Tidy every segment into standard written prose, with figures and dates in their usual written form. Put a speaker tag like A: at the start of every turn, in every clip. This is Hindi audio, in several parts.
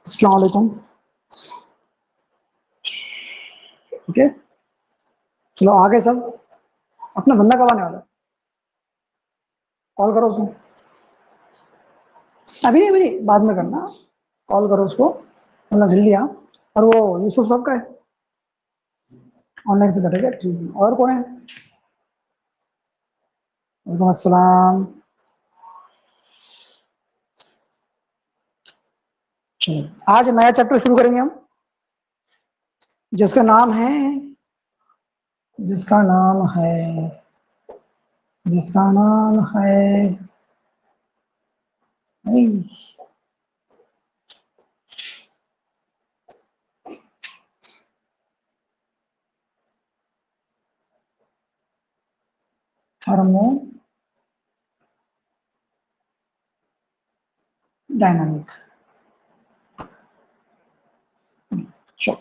A: अस्सलाम वालेकुम। ओके, चलो आगे सब। अपना बंदा कब आने वाला है? कॉल करो उसको। अभी नहीं, बाद में करना। कॉल करो उसको, मतलब मिल लिया। और वो यूसुफ साहब का है, ऑनलाइन से करेगा। ठीक है, और कौन है? वालेकुम अस्सलाम। चलो, आज नया चैप्टर शुरू करेंगे हम, जिसका नाम है जिसका नाम है जिसका नाम है नहीं, थर्मो डायनामिक। चलो,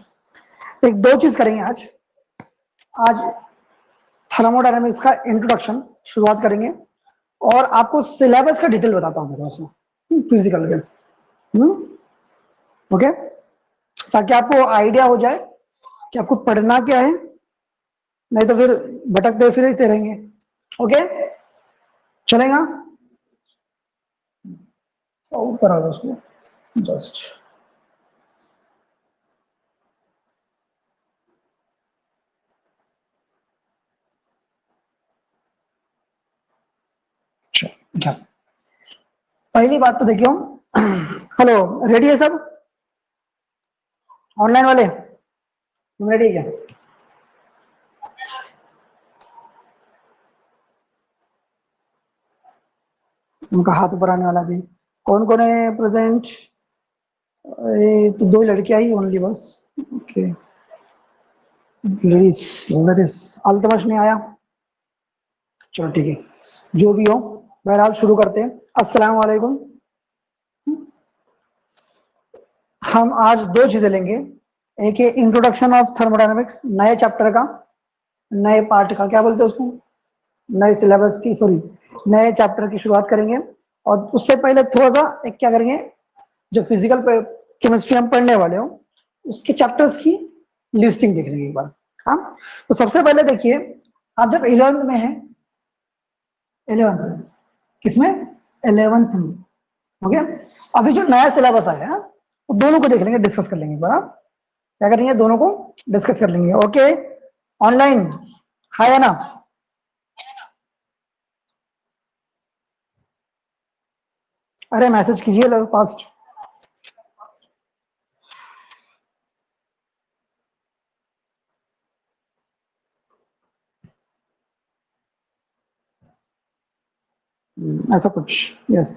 A: एक दो चीज करेंगे आज। आज थर्मोडायनामिक्स का इंट्रोडक्शन शुरुआत करेंगे, और आपको सिलेबस का डिटेल बताता हूँ थोड़ा सा फिजिकल के। ओके, ताकि आपको आइडिया हो जाए कि आपको पढ़ना क्या है, नहीं तो फिर भटकते फिरते रहेंगे। ओके, चलेगा? ऊपर आ उसको जस्ट। क्या पहली बात तो देखियो। हेलो, रेडी है सब? ऑनलाइन वाले तुम रेडी है क्या? उनका हाथ ऊपर आने वाला भी। कौन कौन है प्रेजेंट? तो दो लड़कियां ही ओनली बस। Okay, ladies ladies. अल्तमश नहीं आया? चलो ठीक है, जो भी हो। बहरहाल शुरू करते हैं। अस्सलाम वालेकुम। हम आज दो चीजें लेंगे। एक है इंट्रोडक्शन ऑफ थर्मोडायनामिक्स, नए चैप्टर का, नए पार्ट का, क्या बोलते हैं उसको, नए सिलेबस की, सॉरी, नए चैप्टर की शुरुआत करेंगे। और उससे पहले थोड़ा सा एक क्या करेंगे, जो फिजिकल केमिस्ट्री हम पढ़ने वाले हो उसके चैप्टर्स की लिस्टिंग देख लेंगे एक बार। हाँ, तो सबसे पहले देखिए, आप जब 11th में हैं, 11th किसमें, 11th में। ओके, अभी जो नया सिलेबस आया है वो दोनों को देख लेंगे, डिस्कस कर लेंगे एक बार। आप क्या करेंगे, दोनों को डिस्कस कर लेंगे। ओके, ऑनलाइन है ना? अरे मैसेज कीजिए फास्ट। ऐसा कुछ, यस।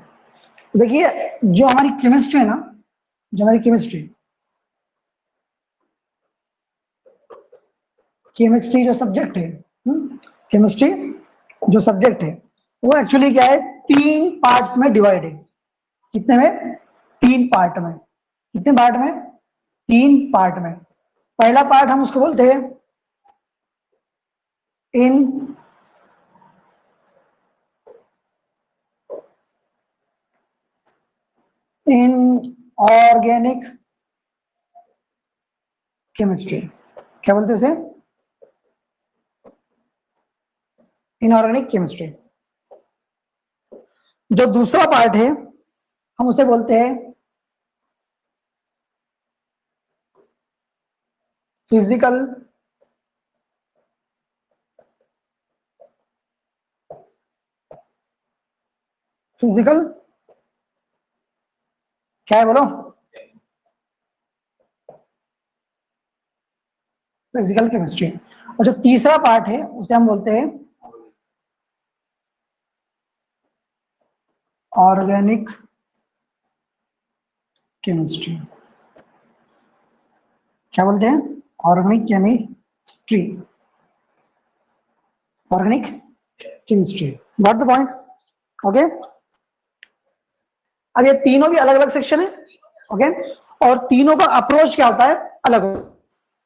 A: देखिए, जो हमारी केमिस्ट्री है ना, जो हमारी केमिस्ट्री केमिस्ट्री जो सब्जेक्ट है, केमिस्ट्री जो सब्जेक्ट है, वो एक्चुअली क्या है, तीन पार्ट्स में डिवाइड है। कितने में? तीन पार्ट में। कितने पार्ट में? तीन पार्ट में। पहला पार्ट हम उसको बोलते हैं इन इन ऑर्गेनिक केमिस्ट्री। क्या बोलते हैं उसे? Inorganic chemistry. जो दूसरा पार्ट है हम उसे बोलते हैं फिजिकल फिजिकल क्या है बोलो? Physical chemistry. और जो तीसरा पार्ट है उसे हम बोलते हैं ऑर्गेनिक केमिस्ट्री। क्या बोलते हैं? Organic chemistry. Organic chemistry. Got the point? Okay, अब ये तीनों भी अलग अलग सेक्शन है। ओके, और तीनों का अप्रोच क्या होता है, अलग होता है।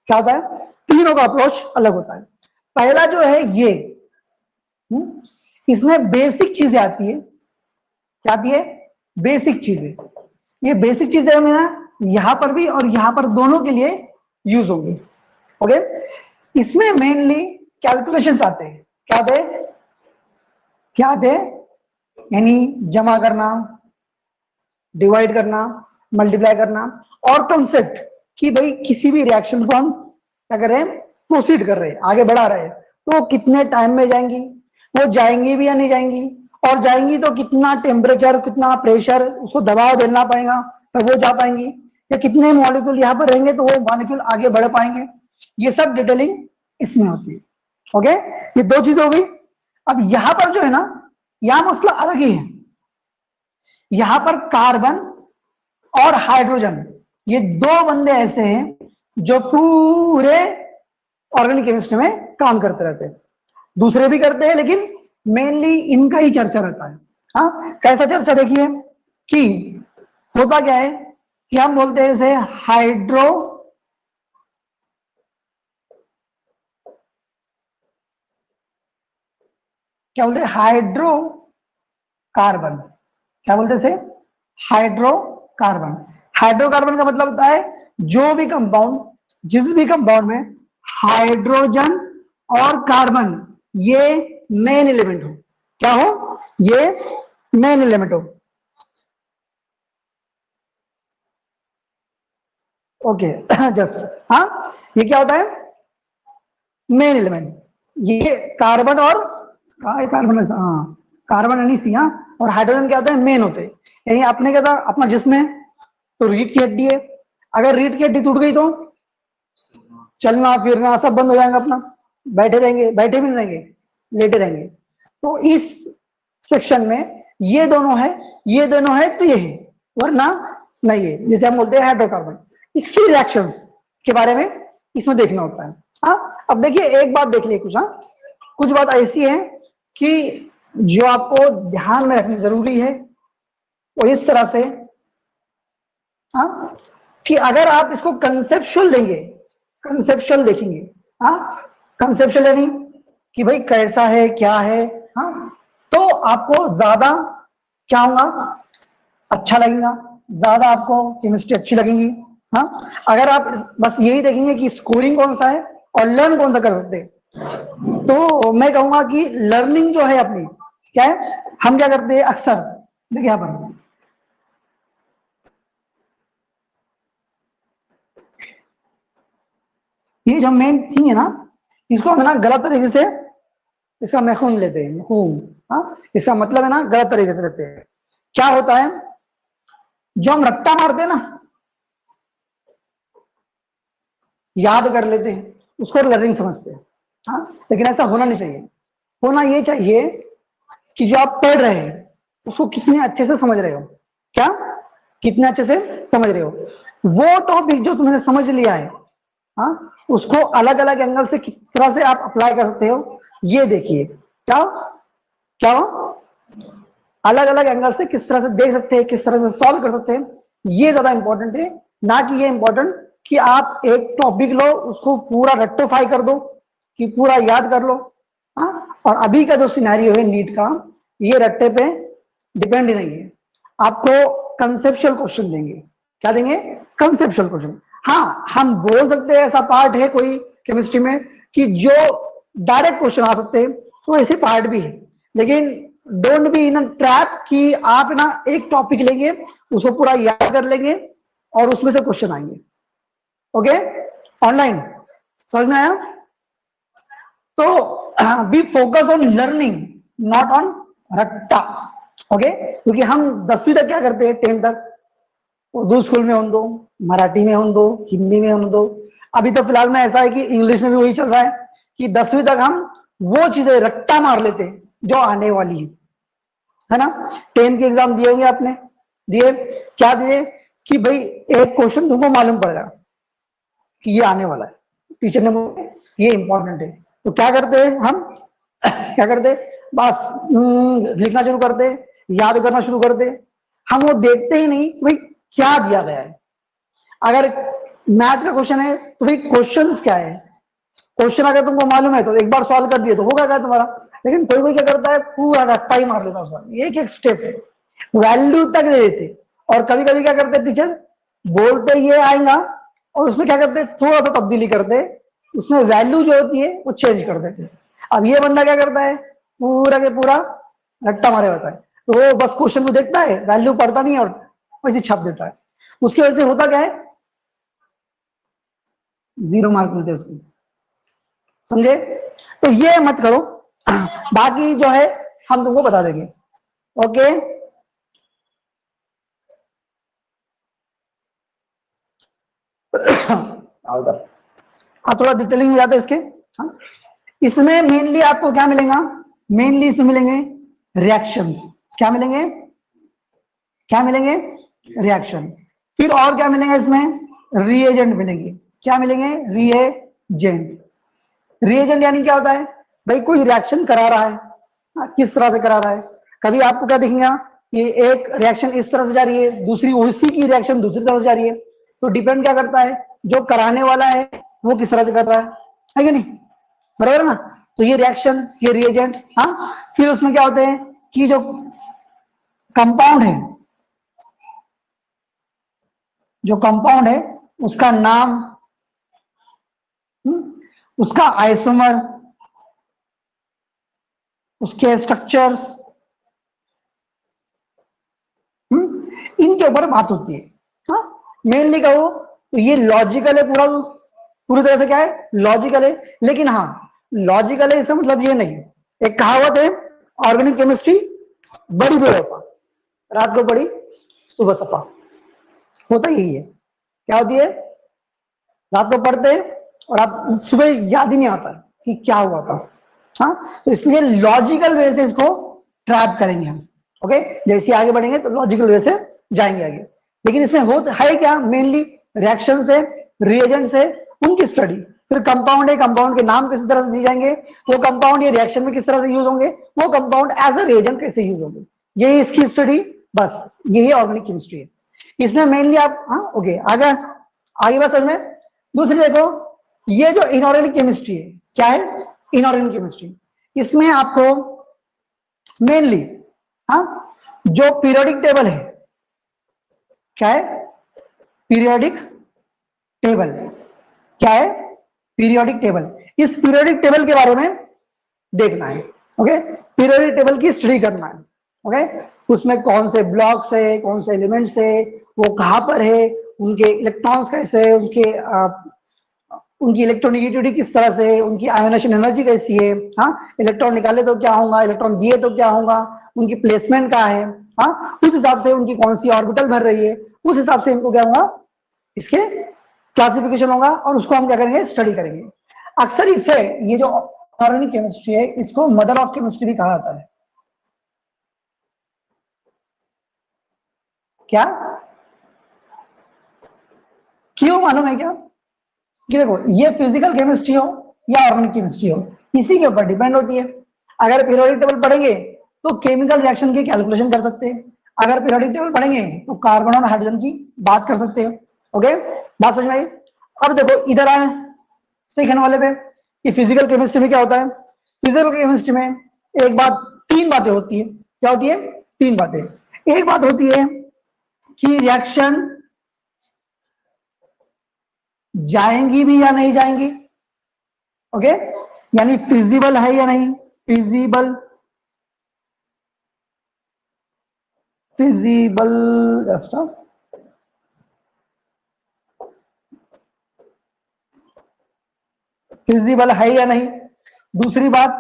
A: क्या होता है? तीनों का अप्रोच अलग होता है। पहला जो है ये, इसमें बेसिक चीजें आती है। क्या आती है? बेसिक चीजें। ये बेसिक चीजें में ना, यहां पर भी और यहां पर दोनों के लिए यूज होंगे। ओके, इसमें मेनली कैलकुलेशंस आते हैं। क्या थे? क्या थे? यानी जमा करना, डिवाइड करना, मल्टीप्लाई करना, और कंसेप्ट कि भाई किसी भी रिएक्शन को हम क्या कर रहे हैं, प्रोसीड कर रहे हैं, आगे बढ़ा रहे हैं, तो कितने टाइम में जाएंगी, वो जाएंगी भी या नहीं जाएंगी, और जाएंगी तो कितना टेम्परेचर, कितना प्रेशर, उसको दबाव देना पड़ेगा तो वो जा पाएंगी, या कितने मॉलिक्यूल यहाँ पर रहेंगे तो वो मॉलिक्यूल आगे बढ़ पाएंगे। ये सब डिटेलिंग इसमें होती है। ओके, ये दो चीजें हो गई। अब यहां पर जो है ना, यहां मसला अलग ही है। यहां पर कार्बन और हाइड्रोजन, ये दो बंदे ऐसे हैं जो पूरे ऑर्गेनिक केमिस्ट्री में काम करते रहते हैं। दूसरे भी करते हैं लेकिन मेनली इनका ही चर्चा रहता है। हाँ, कैसा चर्चा? देखिए कि होता क्या है कि हम बोलते हैं इसे हाइड्रो क्या बोलते हैं, हाइड्रोकार्बन। क्या बोलते हैं इसे? हाइड्रोकार्बन। हाइड्रोकार्बन का मतलब होता है जो भी कंपाउंड, जिस भी कंपाउंड में हाइड्रोजन और कार्बन ये मेन एलिमेंट हो। क्या हो? ये मेन एलिमेंट हो। ओके जस्ट, हाँ, ये क्या होता है? Main element. ये कार्बन और कार्बन, हाँ, कार्बन यानी सी, हाँ, और हाइड्रोजन क्या होता है? मेन होते हैं। यानी आपने क्या था, अपना जिस्म है तो रीढ़ की हड्डी है, अगर रीढ़ की हड्डी टूट गई तो चलना फिरना सब बंद हो जाएगा अपना, बैठे रहेंगे, बैठे भी नहीं रहेंगे, लेटे रहेंगे। तो इस सेक्शन में ये दोनों है, ये दोनों है तो ये है, वरना नहीं है। जैसे हम बोलते हैं हाइड्रोकार्बन, इसकी रिएक्शंस के बारे में इसमें देखना होता है। हाँ, अब देखिए एक बात देख लिए कुछ, हाँ, कुछ बात ऐसी है कि जो आपको ध्यान में रखनी जरूरी है, वो इस तरह से, हाँ, कि अगर आप इसको कंसेप्चुअल देंगे, कंसेप्चुअल देखेंगे, हाँ, कंसेप्चुअल यानी कि भाई कैसा है, क्या है, हाँ, तो आपको ज्यादा क्या होगा, अच्छा लगेगा, ज्यादा आपको केमिस्ट्री अच्छी लगेगी। हाँ, अगर आप बस यही देखेंगे कि स्कोरिंग कौन सा है और लर्न कौन सा कर सकते हैं, तो मैं कहूंगा कि लर्निंग जो है अपनी, क्या है, हम क्या करते हैं अक्सर, देखिए यहां पर ये जो मेन थिंग है ना, इसको हम ना गलत तरीके से इसका मफहूम लेते हैं, मफहूम, हाँ, इसका मतलब है ना गलत तरीके से लेते हैं। क्या होता है, जो हम रट्टा मारते हैं ना, याद कर लेते हैं, उसको लर्निंग समझते हैं। हाँ, लेकिन ऐसा होना नहीं चाहिए। होना ये चाहिए कि जो आप पढ़ रहे हैं उसको कितने अच्छे से समझ रहे हो, क्या कितने अच्छे से समझ रहे हो, वो टॉपिक जो तुमने समझ लिया है, हाँ, उसको अलग अलग एंगल से किस तरह से आप अप्लाई कर सकते हो, ये देखिए। क्या क्या अलग अलग एंगल से किस तरह से देख सकते हैं, किस तरह से सॉल्व कर सकते हैं, ये ज्यादा इंपॉर्टेंट है, ना कि ये इंपॉर्टेंट कि आप एक टॉपिक लो उसको पूरा रेक्टिफाई कर दो, कि पूरा याद कर लो। हाँ, और अभी का जो सिनेरियो है नीट का, ये रट्टे पे डिपेंड ही नहीं है। आपको कंसेप्चुअल क्वेश्चन देंगे। क्या देंगे? Conceptual question. हाँ, हम बोल सकते हैं ऐसा पार्ट है कोई केमिस्ट्री में कि जो डायरेक्ट क्वेश्चन आ सकते हैं, तो ऐसे पार्ट भी है, लेकिन डोंट बी इन ट्रैप कि आप ना एक टॉपिक लेंगे, उसको पूरा याद कर लेंगे और उसमें से क्वेश्चन आएंगे। ओके, ऑनलाइन समझ में आया? तो B focus on learning, not on रट्टा। ओके, क्योंकि हम 10वीं तक क्या करते हैं, 10 तक उर्दू स्कूल में हों दो, मराठी में हों दो, हिंदी में हों दो, अभी तो फिलहाल में ऐसा है कि इंग्लिश में भी वही चल रहा है कि 10वीं तक हम वो चीजें रट्टा मार लेते हैं जो आने वाली है ना। 10th के एग्जाम दिए होंगे आपने, दिए, क्या दिए कि भाई एक क्वेश्चन तुमको मालूम पड़ेगा कि ये आने वाला है, टीचर ने बोला ये इंपॉर्टेंट है, तो क्या करते हैं हम क्या करते, बस लिखना शुरू करते, याद करना शुरू करते, हम वो देखते ही नहीं भाई क्या दिया गया है। अगर मैथ का क्वेश्चन है तो भाई क्वेश्चन क्या है, क्वेश्चन अगर तुमको मालूम है तो एक बार सॉल्व कर दिए तो होगा क्या तुम्हारा। लेकिन कोई कोई क्या करता है, पूरा रट्टा ही मार देता है, एक एक स्टेप वैल्यू तक दे देते। और कभी कभी क्या करते टीचर, बोलते ये आएगा और उसमें क्या करते, थोड़ा सा तब्दीली करते, उसमें वैल्यू जो होती है वो चेंज कर देते। अब ये बंदा क्या करता है, पूरा के पूरा रट्टा मारे होता है, तो वो बस क्वेश्चन को देखता है, वैल्यू पढ़ता नहीं है और वैसे छाप देता है। उसकी वजह से होता क्या है, 0 मार्क मिलते हैं उसको, समझे? तो ये मत करो, बाकी जो है हम तुमको बता देंगे। ओके, अब थोड़ा डिटेलिंग में जाते हैं इसके। हाँ? इसमें मेनली आपको क्या मिलेगा, मेनली इसमें मिलेंगे रिएक्शंस। क्या मिलेंगे, क्या मिलेंगे, रिएक्शन। फिर और क्या मिलेंगे इसमें, रिएजेंट मिलेंगे। क्या मिलेंगे, रिएजेंट। रिएजेंट यानी क्या होता है भाई, कोई रिएक्शन करा रहा है, किस तरह से करा रहा है। कभी आपको क्या दिखेगा कि एक रिएक्शन इस तरह से जा रही है, दूसरी उसी की रिएक्शन दूसरी तरह से जा रही है, तो डिपेंड क्या करता है, जो कराने वाला है वो किस तरह से कर रहा है कि नहीं, बराबर ना। तो ये रिएक्शन, ये रिएजेंट। हाँ, फिर उसमें क्या होते हैं कि जो कंपाउंड है, जो कंपाउंड है उसका नाम, उसका आइसोमर, उसके स्ट्रक्चर्स, इनके ऊपर बात होती है। हाँ, मेनली कहो तो ये लॉजिकल है, पूरा पूरी तरह से क्या है, लॉजिकल है। लेकिन हाँ, लॉजिकल है इसका मतलब ये नहीं, एक कहावत है, ऑर्गेनिक केमिस्ट्री बड़ी बेवफा, रात को बड़ी सुबह सफा। होता यही है, क्या होती है, रात को पढ़ते हैं और आप सुबह याद ही नहीं आता कि क्या हुआ था। हाँ, तो इसलिए लॉजिकल वे से इसको ट्रैप करेंगे हम। ओके, जैसे आगे बढ़ेंगे तो लॉजिकल वे से जाएंगे आगे। लेकिन इसमें हो है क्या, मेनली रिएक्शन से, रिएजेंट से, उनकी स्टडी। फिर कंपाउंड है, कंपाउंड के नाम किस तरह से दिए जाएंगे, वो कंपाउंड ये रिएक्शन में किस तरह से यूज होंगे, वो कंपाउंड एज अ रिएजेंट कैसे यूज होंगे, यही इसकी स्टडी। बस यही ऑर्गेनिक केमिस्ट्री है। इसमें मेनली आप, हाँ ओके, आगे आगे बस समझ में। दूसरी देखो, ये जो इनऑर्गेनिक केमिस्ट्री है, क्या है, इनऑर्गेनिक केमिस्ट्री, इसमें आपको मेनली, हाँ, जो पीरियोडिक टेबल है, क्या है, पीरियोडिक टेबल, क्या है, पीरियोडिक टेबल। इस पीरियोडिक टेबल के बारे में देखना है। ओके, पीरियोडिक टेबल की स्टडी करना है। ओके, उसमें कौन से ब्लॉक्स है, कौन से एलिमेंट्स है, वो कहां पर है, उनके इलेक्ट्रॉन्स कैसे है, उनकी इलेक्ट्रोनिगेटिविटी किस तरह से है, उनकी आयोनाइजेशन एनर्जी कैसी है। हाँ, इलेक्ट्रॉन निकाले तो क्या होगा, इलेक्ट्रॉन दिए तो क्या होगा, उनकी प्लेसमेंट क्या है। हाँ, उस हिसाब से उनकी कौन सी ऑर्बिटल भर रही है, उस हिसाब से इनको क्या होगा, इसके क्लासिफिकेशन होगा और उसको हम क्या करेंगे, स्टडी करेंगे। अक्सर इसे, ये जो ऑर्गेनिक केमिस्ट्री है, इसको मदर ऑफ केमिस्ट्री भी कहा जाता है। क्या, क्यों मालूम है क्या, कि देखो ये फिजिकल केमिस्ट्री हो या ऑर्गेनिक केमिस्ट्री हो, इसी के ऊपर डिपेंड होती है। अगर पीरियोडिक टेबल पढ़ेंगे तो केमिकल रिएक्शन की कैलकुलेशन कर सकते हैं, अगर पीरियोडिक टेबल पढ़ेंगे तो कार्बन और हाइड्रोजन की बात कर सकते हो। ओके, बात समझ में आई। अब देखो इधर आए सेकंड वाले पे, कि फिजिकल केमिस्ट्री में क्या होता है। फिजिकल केमिस्ट्री में एक बात, तीन बातें होती है। क्या होती है, तीन बातें। एक बात होती है कि रिएक्शन जाएंगी भी या नहीं जाएंगी। ओके, यानी फिजिबल है या नहीं, फिजिबल, फिजिबल, जस्ट फिजिबल है या नहीं। दूसरी बात,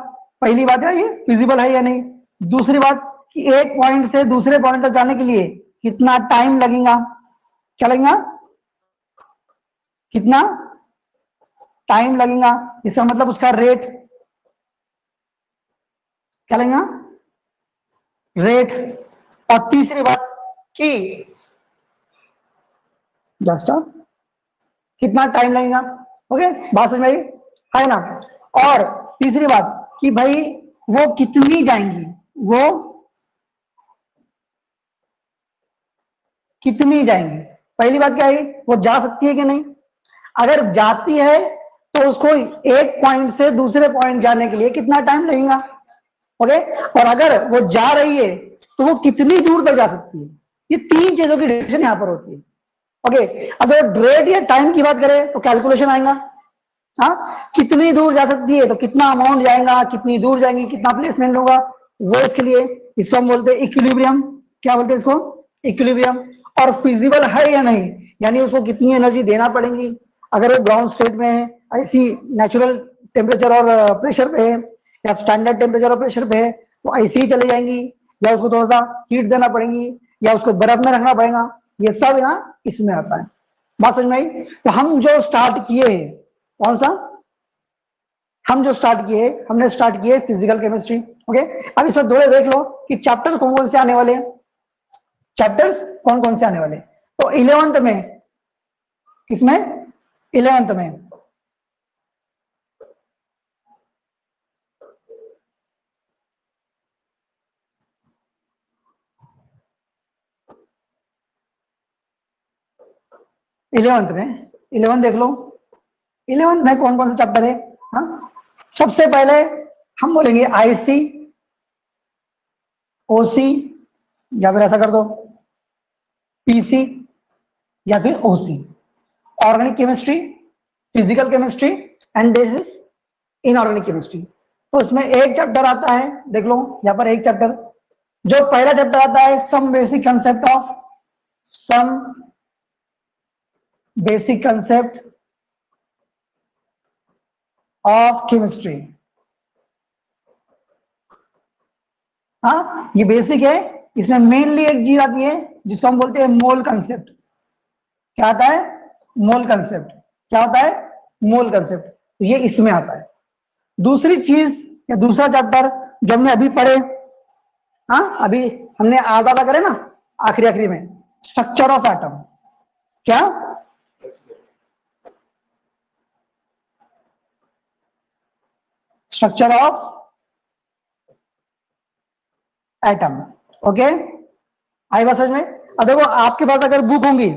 A: पहली बात है ये फिजिबल है या नहीं। दूसरी बात कि एक पॉइंट से दूसरे पॉइंट तक जाने के लिए कितना टाइम लगेगा, क्या लगेगा, कितना टाइम लगेगा, इसका मतलब उसका रेट, क्या लगेगा, रेट। और तीसरी बात कि जस्ट कितना टाइम लगेगा। ओके, बात समझ में आई है ना। और तीसरी बात कि भाई वो कितनी जाएंगी, वो कितनी जाएंगी। पहली बात क्या है, वो जा सकती है कि नहीं। अगर जाती है तो उसको एक पॉइंट से दूसरे पॉइंट जाने के लिए कितना टाइम लगेगा। ओके, और अगर वो जा रही है तो वो कितनी दूर तक जा सकती है। ये तीन चीजों की डिफिनेशन यहां पर होती है। ओके, अगर रेट या टाइम की बात करें तो कैलकुलेशन आएगा। हाँ, कितनी दूर जा सकती है तो कितना अमाउंट जाएगा, कितनी दूर जाएंगी, कितना प्लेसमेंट होगा, वो इसके लिए, इसको हम बोलते हैं इक्विलिब्रियम। क्या बोलते हैं इसको? इक्विलिब्रियम। और फिजिबल है या नहीं, यानी उसको कितनी एनर्जी देना पड़ेगी, अगर वो ग्राउंड स्टेट में है, ऐसी नेचुरल टेम्परेचर और प्रेशर पे है, या स्टैंडर्ड टेम्परेचर और प्रेशर पे है तो ऐसी ही चले जाएंगी, या उसको थोड़ा सा हीट देना पड़ेगी, या उसको बर्फ में रखना पड़ेगा। ये सब यहाँ इसमें आता है। बात समझ में आई? तो हम जो स्टार्ट किए, कौन सा हम जो स्टार्ट किए, हमने स्टार्ट किए फिजिकल केमिस्ट्री। ओके, अब इसमें थोड़े देख लो कि चैप्टर कौन कौन से आने वाले हैं, चैप्टर्स कौन कौन से आने वाले। तो 11th में, किसमें? 11th में 11th में 11 देख लो। 11th में कौन कौन से चैप्टर है? हाँ, सबसे पहले हम बोलेंगे आईसी, ओसी, या फिर ऐसा कर दो पीसी, या फिर OC, organic chemistry, physical chemistry and this is inorganic chemistry. तो उसमें एक चैप्टर आता है, देख लो यहां पर एक चैप्टर, जो पहला चैप्टर आता है some basic concept of chemistry. हाँ, ये बेसिक है। इसमें मेनली एक चीज आती है जिसको हम बोलते हैं मोल कंसेप्ट। क्या आता है? मोल कंसेप्ट। क्या होता है? मोल कंसेप्ट। तो ये इसमें आता है। दूसरी चीज या दूसरा चैप्टर जो हमने अभी पढ़े, हाँ अभी हमने आधा आधा करे ना, आखिरी आखिरी में, स्ट्रक्चर ऑफ एटम। क्या? Structure of atom. ओके, आई बात समझ में? अब देखो आपके पास अगर बुक होंगी,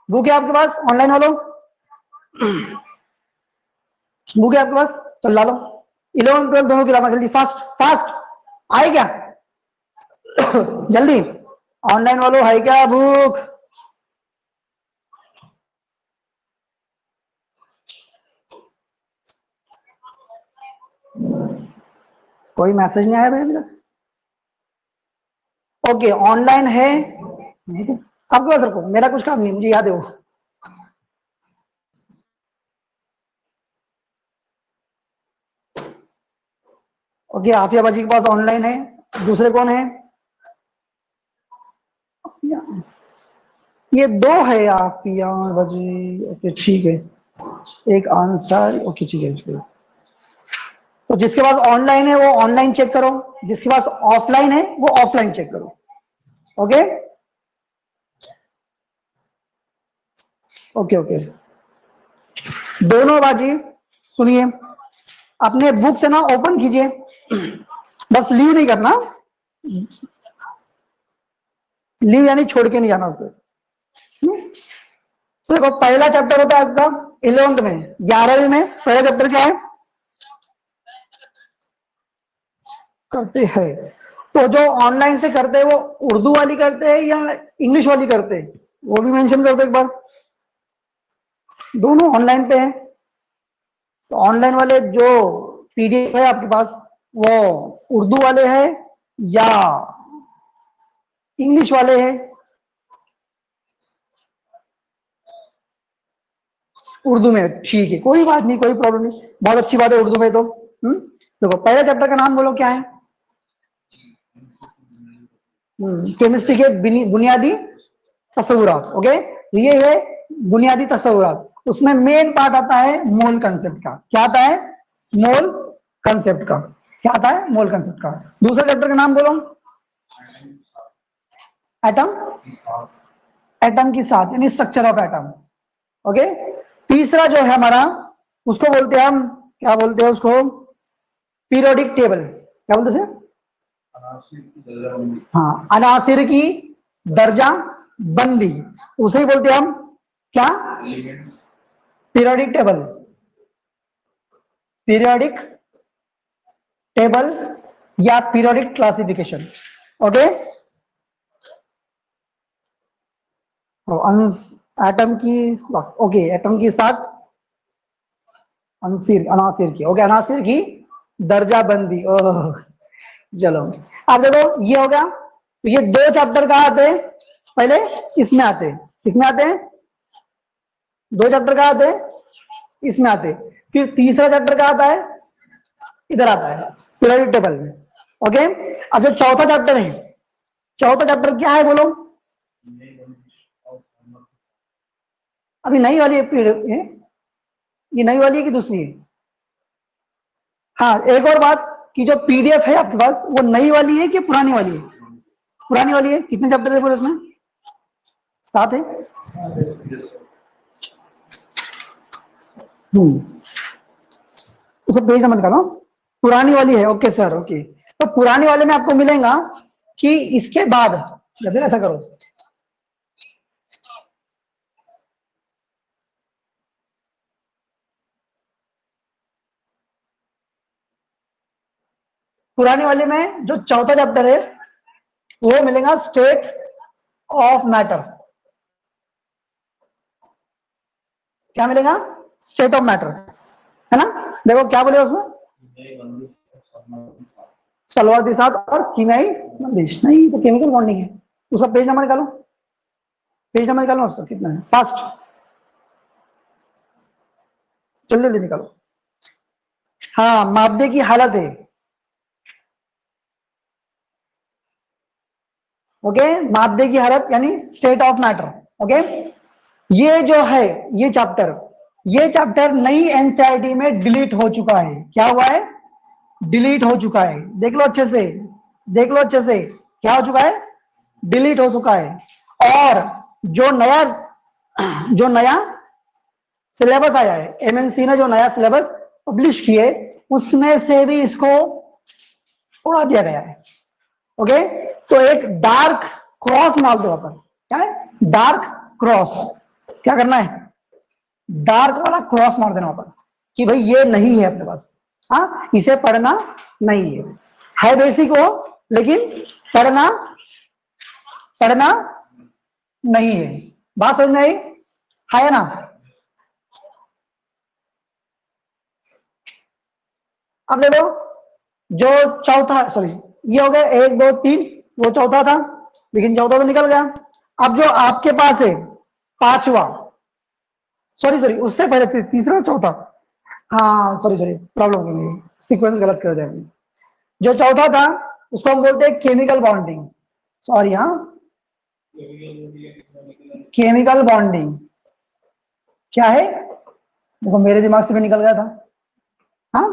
A: बुक है आपके पास ऑनलाइन वालों, बुक है आपके पास तो ला लो। 11 12 दोनों की लाना जल्दी, फास्ट फास्ट। आए क्या? जल्दी, ऑनलाइन वालों है क्या बुक? कोई मैसेज नहीं आया भाई अभी तक। ओके, ऑनलाइन है आपके पास, रखो, मेरा कुछ काम नहीं, मुझे याद है वो। ओके, आफिया बाजी के पास ऑनलाइन है। दूसरे कौन है? ये दो है आफिया बाजी। ओके ठीक है, एक आंसर। ओके ठीक है। तो जिसके पास ऑनलाइन है वो ऑनलाइन चेक करो, जिसके पास ऑफलाइन है वो ऑफलाइन चेक करो। ओके ओके ओके, दोनों बाजी सुनिए, अपने बुक से ना ओपन कीजिए, बस लीव नहीं करना, लीव यानी छोड़ के नहीं जाना उसको। तो देखो पहला चैप्टर होता है आपका 11th में, 11वीं में पहला चैप्टर क्या है? करते हैं। तो जो ऑनलाइन से करते हैं वो उर्दू वाली करते हैं या इंग्लिश वाली करते हैं, वो भी मेंशन कर दो एक बार। दोनों ऑनलाइन पे है। तो ऑनलाइन वाले जो पीडीएफ है आपके पास, वो उर्दू वाले हैं या इंग्लिश वाले हैं? उर्दू में, ठीक है, कोई बात नहीं, कोई प्रॉब्लम नहीं, बहुत अच्छी बात है उर्दू में तो। देखो पहले चैप्टर का नाम बोलो क्या है? केमिस्ट्री के बुनियादी तस्वुरात। ओके, तो ये है बुनियादी तस्वुरात। उसमें मेन पार्ट आता है मोल कंसेप्ट का। क्या आता है? मोल कंसेप्ट का। क्या आता है? मोल कंसेप्ट का। दूसरा चैप्टर का नाम बोलो, एटम, एटम की साथ यानी स्ट्रक्चर ऑफ एटम। ओके, तीसरा जो है हमारा, उसको बोलते हैं हम, क्या बोलते हैं उसको? Periodic table. क्या बोलते हैं? हाँ, अनासिर की दर्जा बंदी, उसे ही बोलते हैं हम क्या? Periodic table. पीरियोडिक टेबल या पीरियोडिक क्लासिफिकेशन। ओके, एटम की, ओके, एटम की साथ अनासिर की, ओके, अनासिर की दर्जा बंदी। ओह, चलो अब देखो ये हो गया। तो ये दो चैप्टर कहाँ आते हैं? पहले इसमें आते हैं, किसमें आते हैं? दो चैप्टर कहाँ आते हैं? इसमें आते हैं। फिर तीसरा चैप्टर कहाँ आता है? इधर आता है, पीरियोडिक टेबल में। ओके, अब जो चौथा चैप्टर है, चौथा चैप्टर क्या है बोलो? अभी नई वाली है, ये नई वाली है कि दूसरी है? हाँ, एक और बात कि जो पीडीएफ है आपके पास वो नई वाली है कि पुरानी वाली है? पुरानी वाली है। कितने चैप्टर है पूरे उसमें? 7 है। उसको पेज नंबर निकालो। पुरानी वाली है, ओके सर, ओके। तो पुरानी वाले में आपको मिलेगा कि इसके बाद, या फिर ऐसा करो, पुरानी वाले में जो चौथा चैप्टर है वो मिलेगा स्टेट ऑफ मैटर। क्या मिलेगा? स्टेट ऑफ मैटर, है ना? देखो क्या बोले उसमें, सलवाती साथ और कीमियाई बंदिश। नहीं, तो केमिकल बॉन्डिंग है। उसका पेज नंबर निकालो, पेज नंबर निकालो उसका, कितना है? फास्ट, जल्दी जल्दी निकालो। हाँ, मादे की हालत है। ओके, मादे की हालत यानी स्टेट ऑफ मैटर। ओके, ये जो है ये चैप्टर नई एनसीईआरटी में डिलीट हो चुका है। क्या हुआ है? डिलीट हो चुका है। देख लो अच्छे से, देख लो अच्छे से, क्या हो चुका है? डिलीट हो चुका है। और जो नया सिलेबस आया है, एमएनसी ने जो नया सिलेबस पब्लिश किए उसमें से भी इसको उड़ा दिया गया है। ओके, तो एक डार्क क्रॉस मार दो पर। क्या है? Dark cross. क्या करना है? डार्क वाला क्रॉस मार देना पर कि भाई ये नहीं है अपने पास। हाँ, इसे पढ़ना नहीं है बेसिक हो, लेकिन पढ़ना पढ़ना नहीं है। बात समझ में आई? है ना? अब ले लो जो चौथा, सॉरी, ये हो गया 1 2 3, वो चौथा था, लेकिन चौथा तो निकल गया। अब जो आपके पास है पांचवा, सॉरी सॉरी, उससे पहले तीसरा चौथा, हाँ सॉरी सॉरी, प्रॉब्लम हो गई, सीक्वेंस गलत कर दिया मैंने। जो चौथा था उसको हम बोलते हैं केमिकल बॉन्डिंग। सॉरी, हाँ, केमिकल बॉन्डिंग क्या है? देखो मेरे दिमाग से भी निकल गया था। हाँ,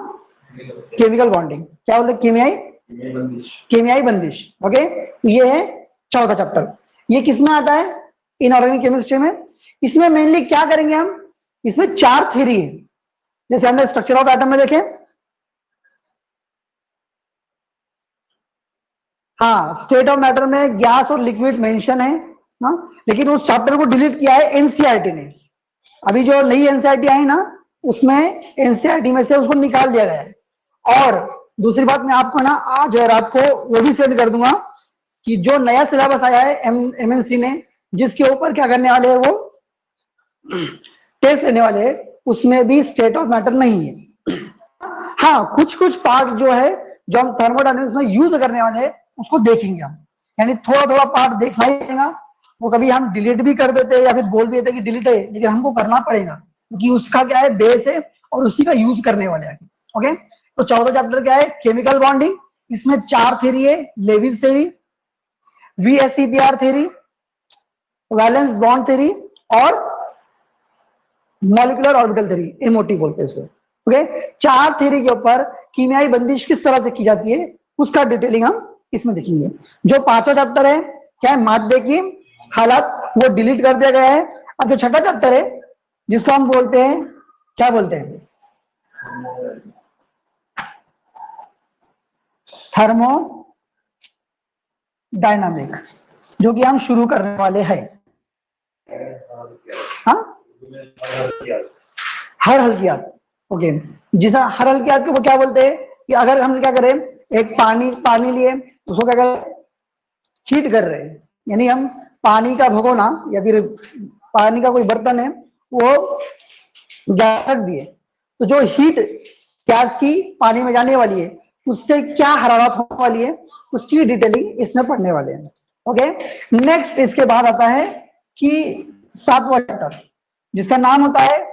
A: केमिकल बॉन्डिंग क्या बोलते? केमियाई बंदिश। ओके, ये है चौथा चैप्टर। ये किसमें आता है? इनऑर्गेनिक केमिस्ट्री में। इसमें मेनली क्या करेंगे हम? इसमें 4 थ्योरी है, जैसे हमने स्ट्रक्चर ऑफ एटम में देखे। हाँ, स्टेट ऑफ मैटर में गैस और लिक्विड मेंशन है। हाँ, लेकिन उस चैप्टर को डिलीट किया है एनसीईआरटी ने। अभी जो नई एनसीईआरटी आई ना, उसमें एनसीईआरटी में से उसको निकाल दिया गया है। और दूसरी बात, मैं आपको ना आज रात को वो भी सेंड कर दूंगा कि जो नया सिलेबस आया है एमएनसी ने, जिसके ऊपर क्या करने वाले हैं, वो टेस्ट लेने वाले हैं, उसमें भी स्टेट ऑफ मैटर नहीं है। हाँ, कुछ कुछ पार्ट जो है जो हम थर्मोडायनेमिक्स में यूज करने वाले हैं उसको देखेंगे हम, यानी थोड़ा थोड़ा पार्ट देखना ही पड़ेगा। वो कभी हम डिलीट भी कर देते हैं या फिर बोल भी देते कि डिलीट है, लेकिन हमको करना पड़ेगा क्योंकि उसका क्या है, बेस है और उसी का यूज करने वाले हैं। ओके, तो 14 चैप्टर क्या है? Chemical bonding. इसमें 4 थ्योरी है, Lewis theory, VSEPR theory, valence bond theory और मॉलिक्यूलर ऑर्बिटल थ्योरी, एमओटी बोलते हैं उसे। ओके, 4 थ्योरी के ऊपर कीमियाई बंदिश किस तरह से की जाती है उसका डिटेलिंग हम इसमें देखेंगे। जो पांचवा चैप्टर है क्या है? मादे की हालत, वो डिलीट कर दिया गया है। अब जो छठा चैप्टर है जिसको हम बोलते हैं, क्या बोलते हैं? थर्मो डायनामिक, जो कि हम शुरू करने वाले हैं। हाँ, हर हल्कियात। ओके, जिसा हर हल्कियात को वो क्या बोलते हैं कि अगर हम क्या करें, एक पानी पानी लिए, उसको क्या करें? हीट कर रहे हैं, यानी हम पानी का भगोना या फिर पानी का कोई बर्तन है वो गैस रख दिए, तो जो हीट गैस की पानी में जाने वाली है उससे क्या हरारत होने वाली है उसकी डिटेलिंग इसमें पढ़ने वाले हैं। ओके, नेक्स्ट इसके बाद आता है कि 7वां चैप्टर जिसका नाम होता है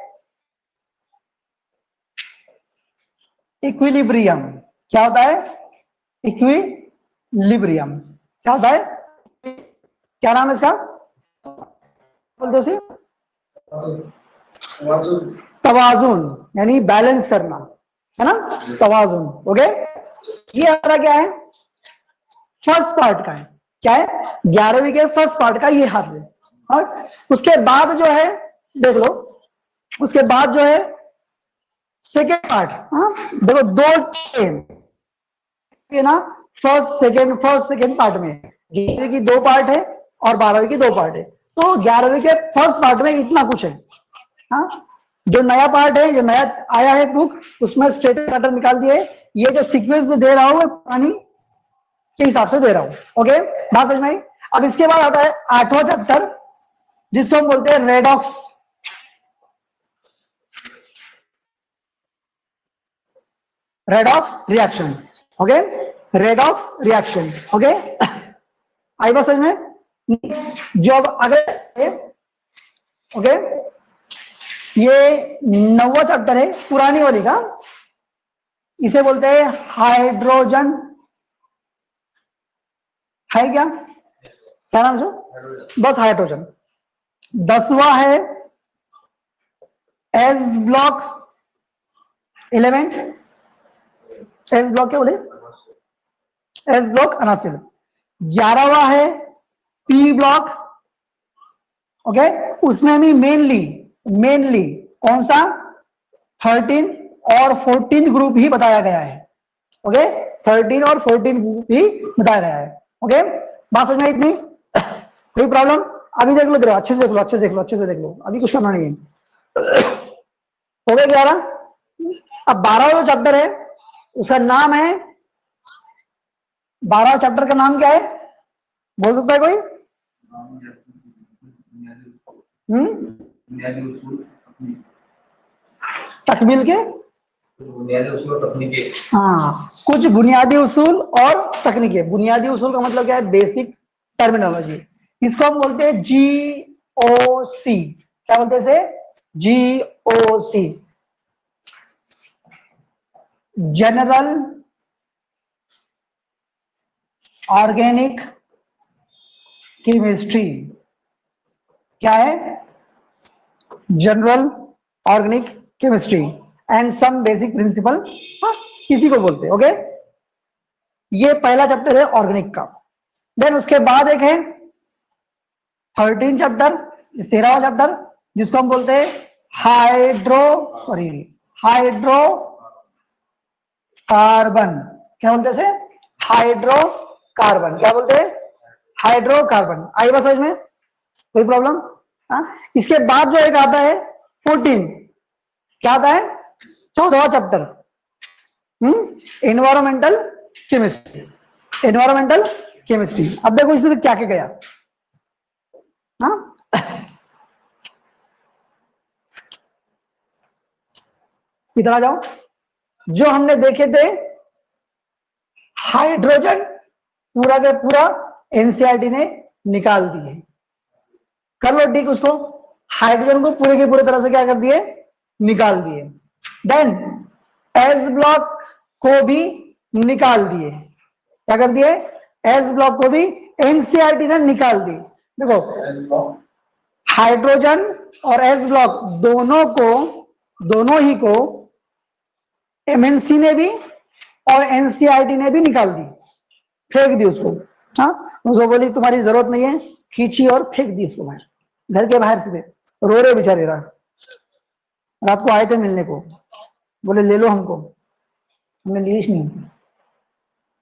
A: इक्विलिब्रियम। क्या होता है? इक्विलिब्रियम। क्या होता है? क्या नाम है इसका? बोलते उसे तवाजुन, यानी बैलेंस करना, है ना, तवाजुन। ओके, ये हमारा क्या है? फर्स्ट पार्ट का है। क्या है? 11वीं के फर्स्ट पार्ट का ये हाथ है। और उसके बाद जो है, देख लो, उसके बाद जो है सेकेंड पार्ट। हाँ देखो, दो चेन है ना, फर्स्ट सेकेंड पार्ट में 11वीं की 2 पार्ट है और 12वीं की 2 पार्ट है। तो 11वीं के फर्स्ट पार्ट में इतना कुछ है। हाँ, जो नया पार्ट है, जो नया आया है बुक, उसमें स्टेटस पैटर्न निकाल दिए। ये जो सीक्वेंस दे रहा हूं पानी के हिसाब से दे रहा हूं। ओके, बात समझ में आई? अब इसके बाद आता है 8वां चैप्टर जिसको हम बोलते हैं redox. Redox reaction. Okay, redox reaction. Okay, आई बात समझ में? जो अब अगले, ओके, ये 9वां चैप्टर है पुरानी वाली का, इसे बोलते हैं हाइड्रोजन। है क्या नाम से? बस हाइड्रोजन। 10वां है S block element. S block क्या बोले? S block अनासिल। 11वां है पी ब्लॉक। ओके, उसमें भी मेनली कौन सा 13 और 14 ग्रुप ही बताया गया है। ओके, 13 और 14 ग्रुप ही बताया गया है। ओके, बात समझ में इतनी? कोई प्रॉब्लम? अभी देख लो, अच्छे से देख लो, अच्छे से देख लो, अभी कुछ करना नहीं है। हो गया 11। अब 12वां जो चैप्टर है उसका नाम है, 12वां चैप्टर का नाम क्या है? बोल सकता है कोई? तकमील के बुनियादी उसूल और तकनीकें। हाँ, कुछ बुनियादी उसूल और तकनीकें। बुनियादी उसूल का मतलब क्या है? Basic terminology. इसको हम बोलते हैं GOC। क्या बोलते हैं इसे? GOC, general organic chemistry. क्या है? General organic chemistry and some basic principle, किसी को बोलते हैं। ओके, ये पहला चैप्टर है ऑर्गेनिक का। देन उसके बाद एक है 13 चैप्टर, 13वां चैप्टर, जिसको हम बोलते हैं हाइड्रो कार्बन। क्या बोलते हैं? हाइड्रोकार्बन। क्या बोलते हैं? हाइड्रोकार्बन। आई बात समझ में? कोई प्रॉब्लम? इसके बाद जो एक आता है 14, क्या आता है? 14वां चैप्टर, एनवायरमेंटल केमिस्ट्री। अब देखो इसमें क्या क्या गया। हाँ, इधर आ जाओ। जो हमने देखे थे हाइड्रोजन, पूरा का पूरा एनसीईआरटी ने निकाल दिए। कर लो ठीक उसको। हाइड्रोजन को पूरे के पूरे तरह से क्या कर दिए? निकाल दिए। देन एस ब्लॉक को भी निकाल दिए। क्या कर दिए? एस ब्लॉक को भी एनसीईआरटी ने निकाल दी। देखो, हाइड्रोजन और एस ब्लॉक दोनों ही को एमएनसी ने भी और एनसीईआरटी ने भी निकाल दी, फेंक दी उसको। हाँ, उसको बोली तुम्हारी जरूरत नहीं है, खींची और फेंक दी उसको बाहर, घर के बाहर सीधे। रो रहे बेचारे, रात को आए थे मिलने को, बोले ले लो हमको, हमने लिए ही नहीं।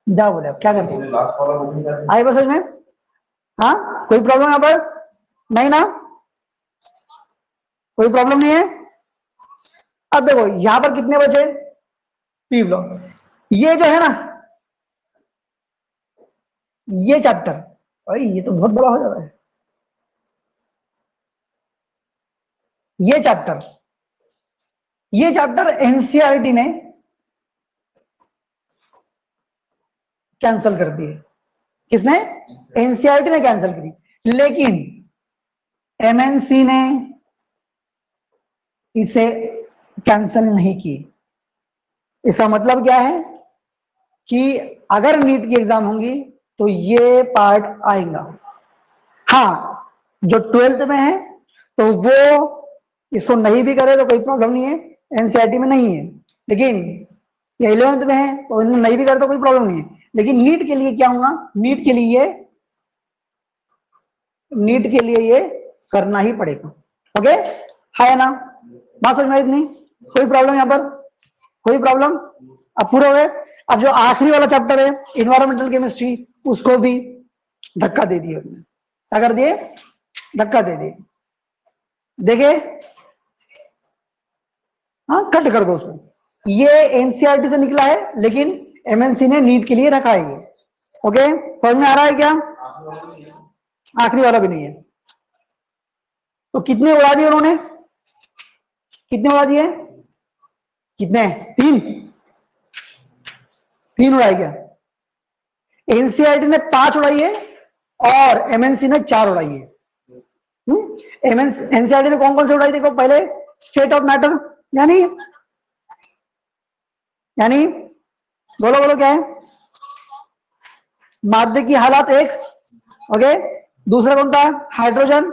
A: जाओ बोले, अब क्या करते हैं? आए बस में। हाँ, कोई प्रॉब्लम यहाँ पर नहीं ना? कोई प्रॉब्लम नहीं है? अब देखो यहां पर कितने बचे? P block. ये जो है ना, ये चैप्टर, अरे ये तो बहुत बड़ा हो जाता है। ये चैप्टर एनसीईआरटी ने कैंसिल कर दिए। किसने? एनसीईआरटी ने कैंसिल करी, लेकिन एमएनसी ने इसे कैंसिल नहीं की। इसका मतलब क्या है कि अगर नीट की एग्जाम होंगी तो ये पार्ट आएगा। हाँ, जो 12th में है तो वो इसको नहीं भी करे तो कोई प्रॉब्लम नहीं है, एनसीईआरटी में नहीं है। लेकिन ये 11th में है तो इन्हें नहीं भी करे तो कोई प्रॉब्लम नहीं है। लेकिन नीट के लिए क्या होगा, नीट के लिए ये करना ही पड़ेगा। ओके, है ना? बात समझ में इतनी? कोई प्रॉब्लम यहाँ पर? कोई प्रॉब्लम? अब पूरा हो गए। अब जो आखिरी वाला चैप्टर है इन्वायरमेंटल केमिस्ट्री, उसको भी धक्का दे दिए। क्या कर दिए? धक्का दे दिए। देखे? हाँ, कट कर दो उसको। ये एनसीईआरटी से निकला है लेकिन एमएनसी ने नीट के लिए रखा है ये। ओके, समझ में आ रहा है क्या? आखिरी वाला भी नहीं है। तो कितने उड़ा दिए उन्होंने? कितने उड़ा दिए? कितने? तीन? तीन उड़ाई क्या? एनसीईआरटी ने 5 उड़ाई है और एमएनसी ने 4 उड़ाई है। एनसीईआरटी ने कौन कौन से उड़ाई? देखो, पहले स्टेट ऑफ मैटर, यानी बोलो बोलो क्या है? माध्य की हालत एक। ओके, दूसरा कौन था? हाइड्रोजन।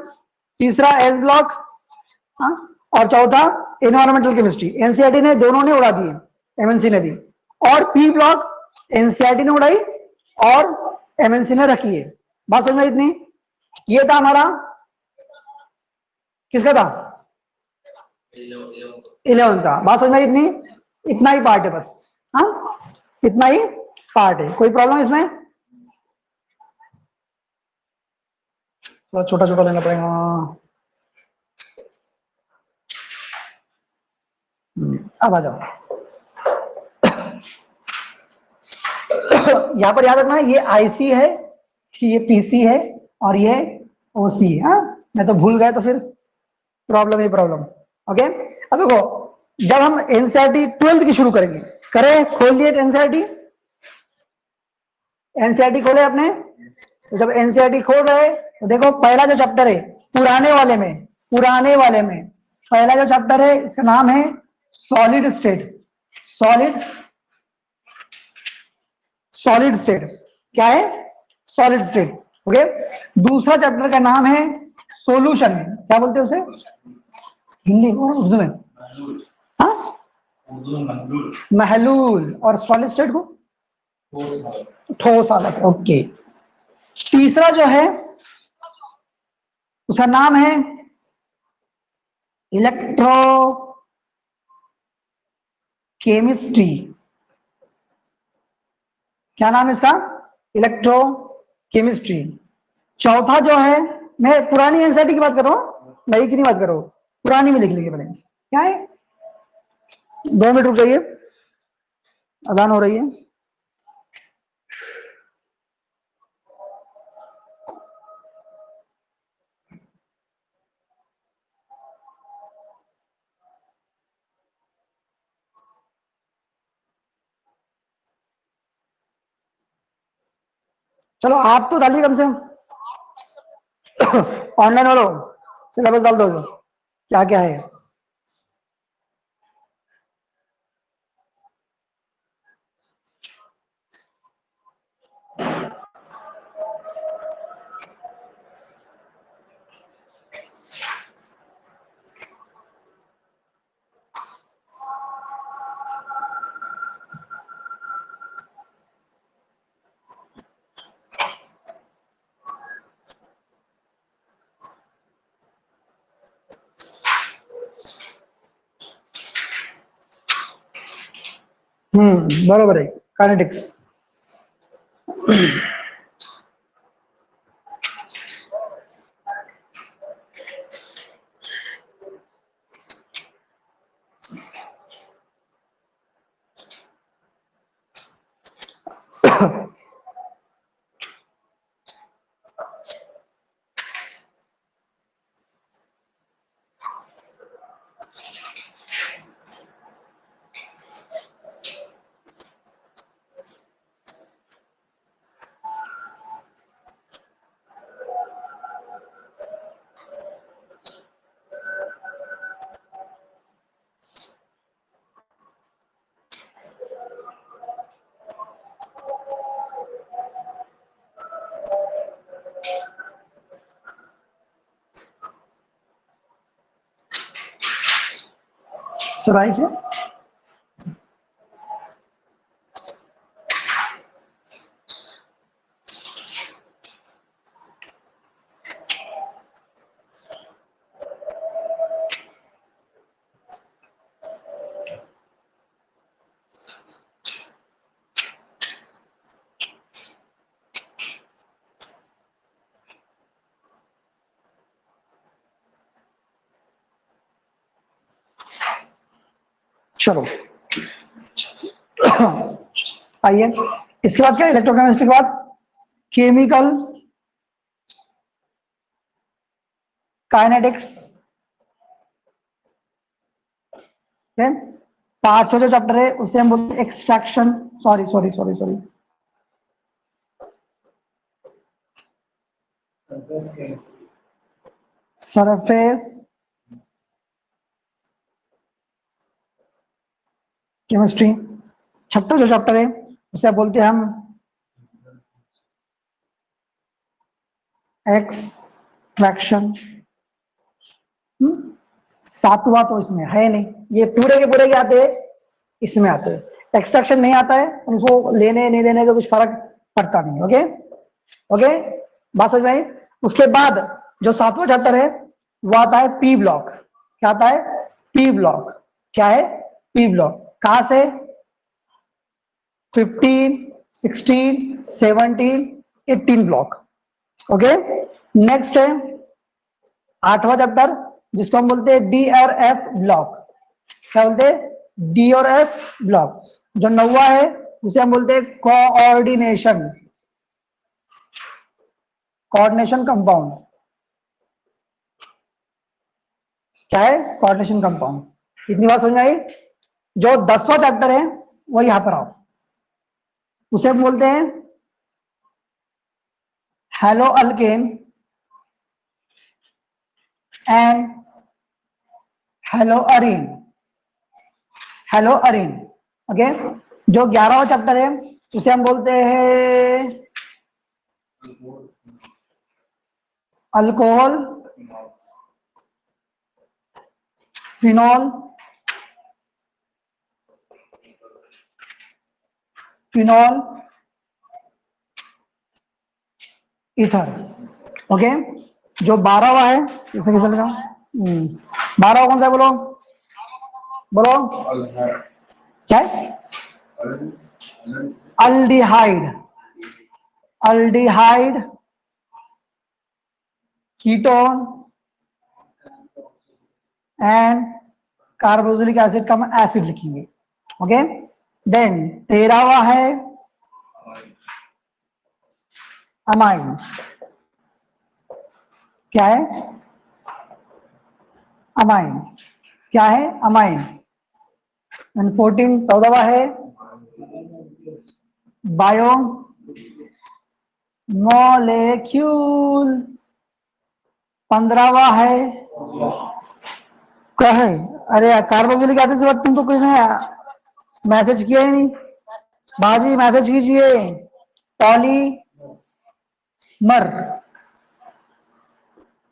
A: तीसरा एस ब्लॉक। हाँ, और चौथा एनवायरमेंटल केमिस्ट्री। एनसीईआरटी ने दोनों ने उड़ा दिए, एमएनसी ने भी। और पी ब्लॉक एनसीईआरटी ने उड़ाई और एमएनसी ने रखी है। बात समझ में इतनी? ये था हमारा, किसका था? 11 का। बात समझ में इतनी? इतना ही पार्ट है बस। हाँ, इतना ही पार्ट है। कोई प्रॉब्लम इसमें? थोड़ा छोटा छोटा लेना पड़ेगा। अब आ जाओ। यहां पर याद रखना, ये आईसी है, ये पीसी है और ये ओसी है। मैं तो भूल गए तो फिर प्रॉब्लम ही प्रॉब्लम। ओके, अब देखो, जब हम एनसीईआरटी 12th की शुरू करेंगे, करें? खोल लिए एनसीईआरटी? एनसीईआरटी खोले आपने? तो जब एनसीईआरटी खोल रहे तो देखो, पहला जो चैप्टर है पुराने वाले में पहला जो चैप्टर है इसका नाम है solid state. Solid solid state क्या है? Solid state. ओके, दूसरा चैप्टर का नाम है सॉल्यूशन। क्या बोलते हैं उसे हिंदी और उर्दू में? हाँ, महलूल। और सॉलिड स्टेट को ठोस हालत। ओके, तीसरा जो है उसका नाम है इलेक्ट्रो केमिस्ट्री। क्या नाम है इसका? Electro chemistry. चौथा जो है, मैं पुरानी एनसीईआरटी की बात कर रहा हूँ, नई की नहीं बात कर रहा हूँ, पुरानी में लिख लेंगे पहले। क्या है? 2 मिनट रुक जाइए, अजान हो रही है। चलो, आप तो डालिए कम से कम। ऑनलाइन वालों, सिलेबस डाल दो क्या क्या है। बरोबर है, काइनेटिक्स। सराय है। चलो आइए, इसके बाद क्या, इलेक्ट्रोकेमिस्ट्री के बाद केमिकल काइनेटिक्स। पांचवा जो चैप्टर है उसे हम बोलते हैं extraction, sorry sorry sorry sorry, surface chemistry. छठा जो चैप्टर है उसे बोलते हैं हम एक्सट्रैक्शन। सातवां तो इसमें है नहीं, ये पूरे के पूरे क्या आते हैं, इसमें आते हैं। एक्सट्रैक्शन नहीं आता है, उनको लेने नहीं देने का कुछ फर्क पड़ता नहीं। ओके ओके, बात समझ में आई। उसके बाद जो सातवां चैप्टर है वो आता है पी ब्लॉक। क्या आता है, पी ब्लॉक। क्या है, पी ब्लॉक। कहां से, 15, 16, 17, 18 ब्लॉक। ओके, नेक्स्ट है आठवां चैप्टर जिसको हम बोलते हैं डी और एफ ब्लॉक। क्या बोलते हैं, डी और एफ ब्लॉक। जो नौवा है उसे हम बोलते हैं कोऑर्डिनेशन, कोऑर्डिनेशन कंपाउंड। क्या है, कोऑर्डिनेशन कंपाउंड। इतनी बात समझ में आई। जो 10वां चैप्टर है वो यहां पर आओ, उसे हम बोलते हैं hello alkane and hello Areen, hello Areen. Okay, जो 11वां चैप्टर है उसे हम बोलते हैं alcohol, phenol, phenol, ether. Okay, जो 12वां है इसे कैसे लिखा, 12वां कौन सा है, बोलो बोलो, क्या है, aldehyde, aldehyde, ketone and carboxylic acid का हम एसिड लिखेंगे। ओके, देन 13वां है अमाइन। क्या है, अमाइन। क्या है, अमाइन। एंड 14वां है बायो मॉलेक्यूल। 15वां है, क्या है, अरे कार्बोक्सिलिक एसिड से बात तुमको किसने मैसेज किया ही नहीं, बाजी मैसेज कीजिए। पॉलीमर।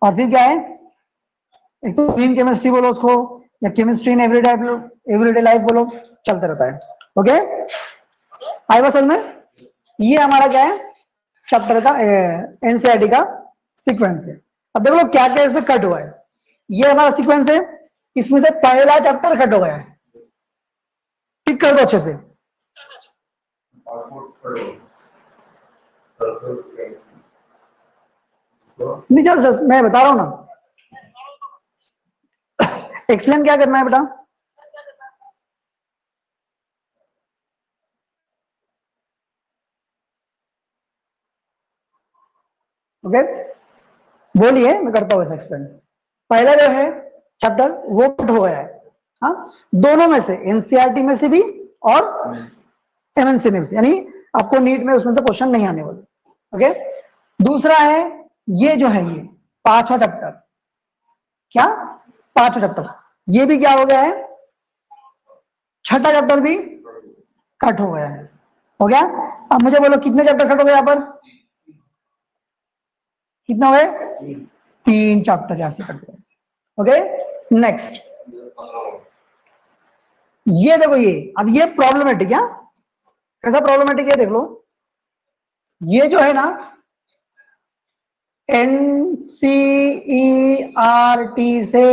A: और फिर क्या है, एक तो ग्रीन केमिस्ट्री बोलो उसको, या केमिस्ट्री इन एवरीडे लाइफ बोलो, चलते रहता है। ओके, आई बात समझ में। ये हमारा क्या है, चैप्टर का एनसीईआरटी का सीक्वेंस है। अब देखो क्या क्या इसमें कट हुआ है। ये हमारा सीक्वेंस है, इसमें से पहला चैप्टर कट हो गया है, टिक कर दो अच्छे से। नहीं चल, मैं बता रहा हूं ना, एक्सप्लेन क्या करना है बेटा। ओके, बोलिए, मैं करता हूं ऐसा एक्सप्लेन। पहला जो है चैप्टर वो कट हो गया है, हाँ, दोनों में से, एनसीईआरटी में से भी और एमएनसी में से, यानी आपको नीट में उसमें तो क्वेश्चन नहीं आने वाले। ओके, दूसरा है ये जो है, ये पांचवा चैप्टर। क्या, पांचवा चैप्टर, ये भी क्या हो गया है, छठा चैप्टर भी कट हो गया है। हो गया। अब मुझे बोलो कितने चैप्टर कट हो गए, यहां पर कितना हो गए, 3 चैप्टर यहां से कट गए। ओके, नेक्स्ट ये देखो, ये अब ये प्रॉब्लमेटिक है। कैसा प्रॉब्लमेटिक है देख लो, ये जो है ना NCERT से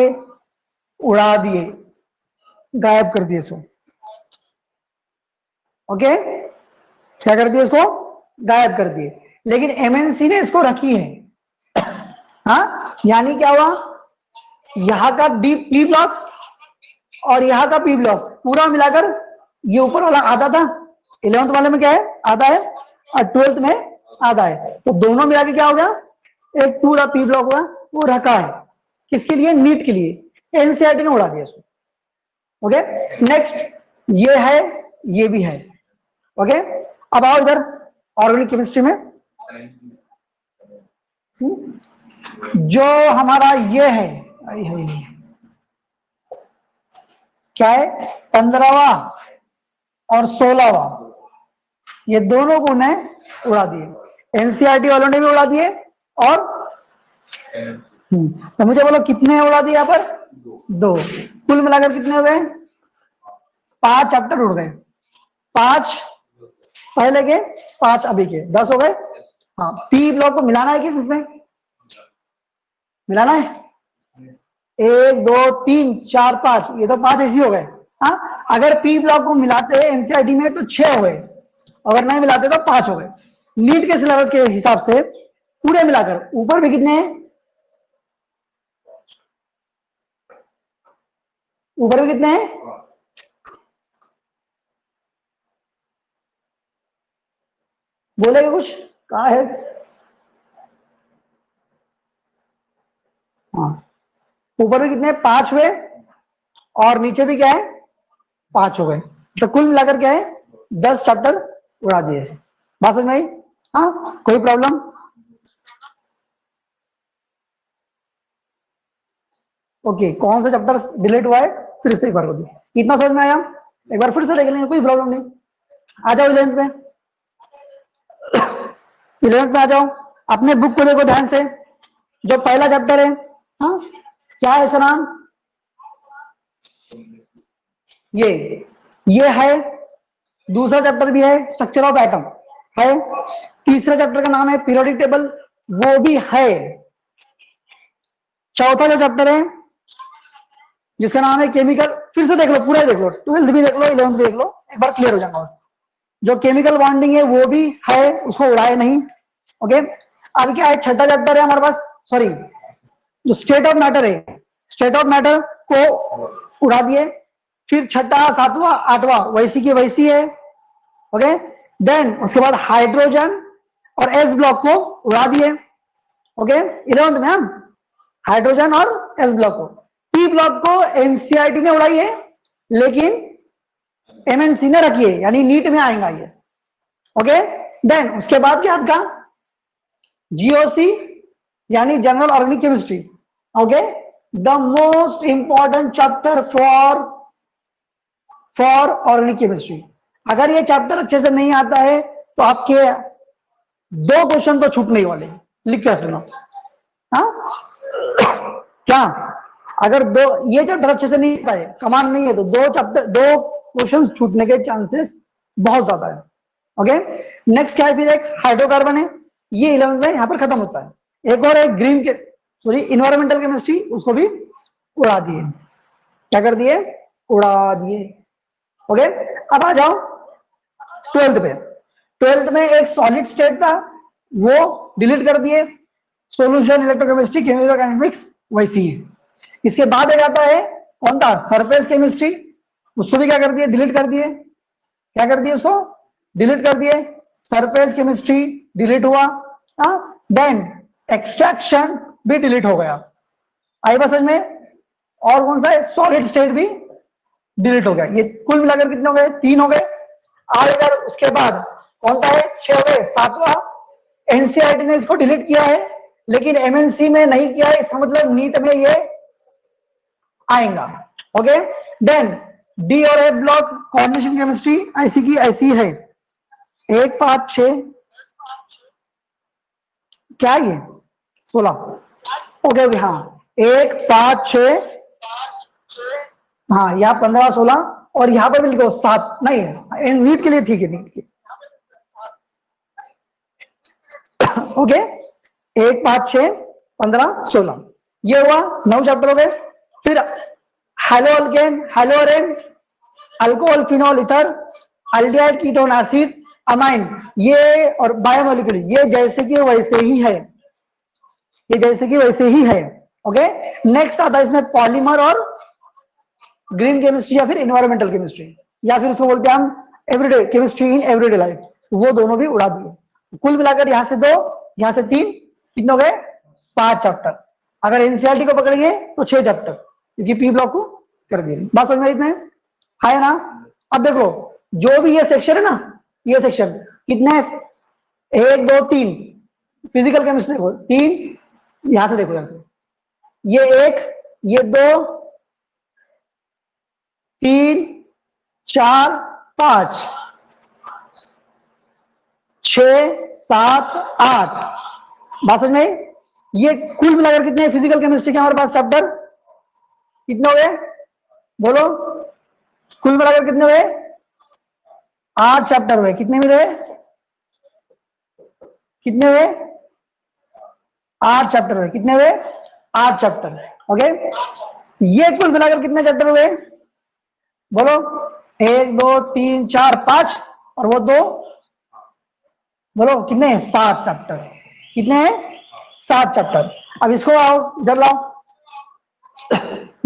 A: उड़ा दिए, गायब कर दिए इसको। ओके, क्या कर दिए इसको? गायब कर दिए। लेकिन MNC ने इसको रखी है। हाँ, यानी क्या हुआ, यहां का पी ब्लॉक और यहां का पी ब्लॉक पूरा मिलाकर ये ऊपर वाला आधा था, 11th वाले में क्या है, आधा है, और 12th में आधा है, तो दोनों मिला के क्या हो गया, एक पूरा पी ब्लॉक हुआ, वो रखा है किसके लिए, नीट के लिए। NCERT ने उड़ा दिया इसको। ओके, नेक्स्ट, ये है, ये भी है। ओके, अब आओ इधर ऑर्गेनिक केमिस्ट्री में। जो हमारा ये है, क्या है, 15वां और 16वां, ये दोनों को ने उड़ा दिए। NCERT वालों ने भी उड़ा दिए, और तो मुझे बोलो कितने उड़ा दिए यहाँ पर, 2। कुल मिलाकर कितने हो गए, 5 चैप्टर उड़ गए। 5 पहले के, 5 अभी के, 10 हो गए। हाँ, पी ब्लॉक को मिलाना है किस इसमें, मिलाना है, 1 2 3 4 5, ये तो 5 ऐसे हो गए। हाँ, अगर पी ब्लॉक को मिलाते हैं NCERT में तो 6 हो गए, अगर नहीं मिलाते तो 5 हो गए। नीट के सिलेबस के हिसाब से पूरे मिलाकर ऊपर भी कितने हैं, ऊपर भी कितने हैं, बोलेगा कुछ, कहा है, हाँ, ऊपर भी कितने, 5 हुए, और नीचे भी क्या है, 5 हो गए। तो कुल मिलाकर क्या है, 10 चैप्टर उड़ा दिए। बात समझ में आई? हाँ, कोई प्रॉब्लम? ओके, कौन सा चैप्टर डिलीट हुआ है, फिर से एक बार बोलिए। इतना समझ में आया? एक बार फिर से देख लेंगे, कोई प्रॉब्लम नहीं। आ जाओ 11th में, 11th में आ जाओ, अपने बुक को देखो ध्यान से। जो पहला चैप्टर है, हाँ, क्या है इसका नाम, ये है। दूसरा चैप्टर भी है, स्ट्रक्चर ऑफ एटम है। तीसरा चैप्टर का नाम है पीरियोडिक टेबल, वो भी है। चौथा जो चैप्टर है जिसका नाम है केमिकल, फिर से देख लो, पूरा ही देख लो, 12th भी देख लो, 11th भी देख लो, एक बार क्लियर हो जाएगा। जो केमिकल बॉन्डिंग है वो भी है, उसको उड़ाए नहीं। ओके, अब क्या है, छठा चैप्टर है हमारे पास, सॉरी, जो स्टेट ऑफ मैटर है, स्टेट ऑफ मैटर को उड़ा दिए। फिर छठा, सातवां, आठवां वैसी की वैसी है। ओके, देन उसके बाद हाइड्रोजन और एस ब्लॉक को उड़ा दिए। ओके, 11th में हम हाइड्रोजन और एस ब्लॉक को, पी ब्लॉक को NCERT ने उड़ाई है, लेकिन MNC ने रखी है, यानी नीट में आएगा ये। ओके, देन उसके बाद क्या आपका GOC, यानी general organic chemistry. Okay, the most important chapter for organic chemistry. अगर ये चैप्टर अच्छे से नहीं आता है तो आपके 2 क्वेश्चन तो छूटने वाले, लिख के रखना। हाँ, क्या, अगर ये चैप्टर अच्छे से नहीं आता है, कमांड नहीं है, तो 2 क्वेश्चन छूटने के चांसेस बहुत ज्यादा है। ओके, नेक्स्ट क्या है, फिर एक हाइड्रोकार्बन है, ये 11th में यहां पर खत्म होता है। एक और है ग्रीन के, सॉरी, इन्वायरमेंटल केमिस्ट्री, उसको भी उड़ा दिए। क्या कर दिए, उड़ा दिए। ओके, अब आ जाओ 12th पे। 12th में एक सॉलिड स्टेट था, वो डिलीट कर दिए। सॉल्यूशन, इलेक्ट्रोकेमिस्ट्री, केमिकल डायनामिक्स वैसी है। इसके बाद आ जाता है कौन था, सरफेस केमिस्ट्री, उसको भी क्या कर दिए, डिलीट कर दिए। क्या कर दिए, उसको डिलीट कर दिए। सरफेस केमिस्ट्री डिलीट हुआ। देन एक्सट्रैक्शन भी डिलीट हो गया। आई बात समझ में? और कौन सा है, सॉलिड स्टेट भी डिलीट हो गया। ये कुल मिलाकर कितने हो गए, 3 हो गए। और इधर उसके बाद कौन सा है, 6 हो गए। 7वां NCERT ने इसको डिलीट किया है, लेकिन MNC में नहीं किया है, इसका मतलब नीट में ये आएगा। ओके, देन D और F ब्लॉक कॉम्बिनेशन केमिस्ट्री ऐसी की ऐसी है, 1 5 6, क्या ये 16। ओके ओके, हाँ, 1 5 6, हाँ, या 15 16 और यहाँ पर भी लिखो 7, नहीं नीट के लिए ठीक है, नीट के ओके। 1 5 6 15 16 ये हुआ 9 चैप्टर हो गए। फिर halo alkane, halo arene, alcohol, phenol, ether, aldehyde, ketone, acid, amine, ये और बायोमोलिक्यूल, ये जैसे कि वैसे ही है, ये जैसे कि वैसे ही है। ओके, नेक्स्ट आता है इसमें पॉलीमर और ग्रीन केमिस्ट्री या फिर इन्वायरमेंटल केमिस्ट्री, या फिर उसको बोलते हैं हम everyday chemistry in everyday life, वो दोनों भी उड़ा दिए। कुल मिलाकर यहाँ से 2, यहाँ से 3, कितने हो गए 5 चैप्टर। अगर एनसीईआरटी को पकड़ेंगे तो 6 चैप्टर, क्योंकि पी ब्लॉक को कर दिए। बात समझ में इतने है ना। अब देखो जो भी ये सेक्शन है ना, ये सेक्शन कितने 1 2 3 फिजिकल केमिस्ट्री देखो 3, यहां से देखो, यहां से ये 1, ये 2 3 4 5 6 7 8, बात समझ में। ये कुल मिलाकर कितने फिजिकल केमिस्ट्री के हमारे पास चैप्टर कितने हुए बोलो, कुल मिलाकर कितने हुए 8 चैप्टर हुए। कितने मिले, कितने हुए 8 चैप्टर हुए, कितने हुए 8 चैप्टर। ओके, ये कुल मिलाकर कितने चैप्टर हुए बोलो, 1 2 3 4 5 और वो 2, बोलो कितने 7 चैप्टर। कितने हैं 7 चैप्टर। अब इसको आओ इधर लाओ,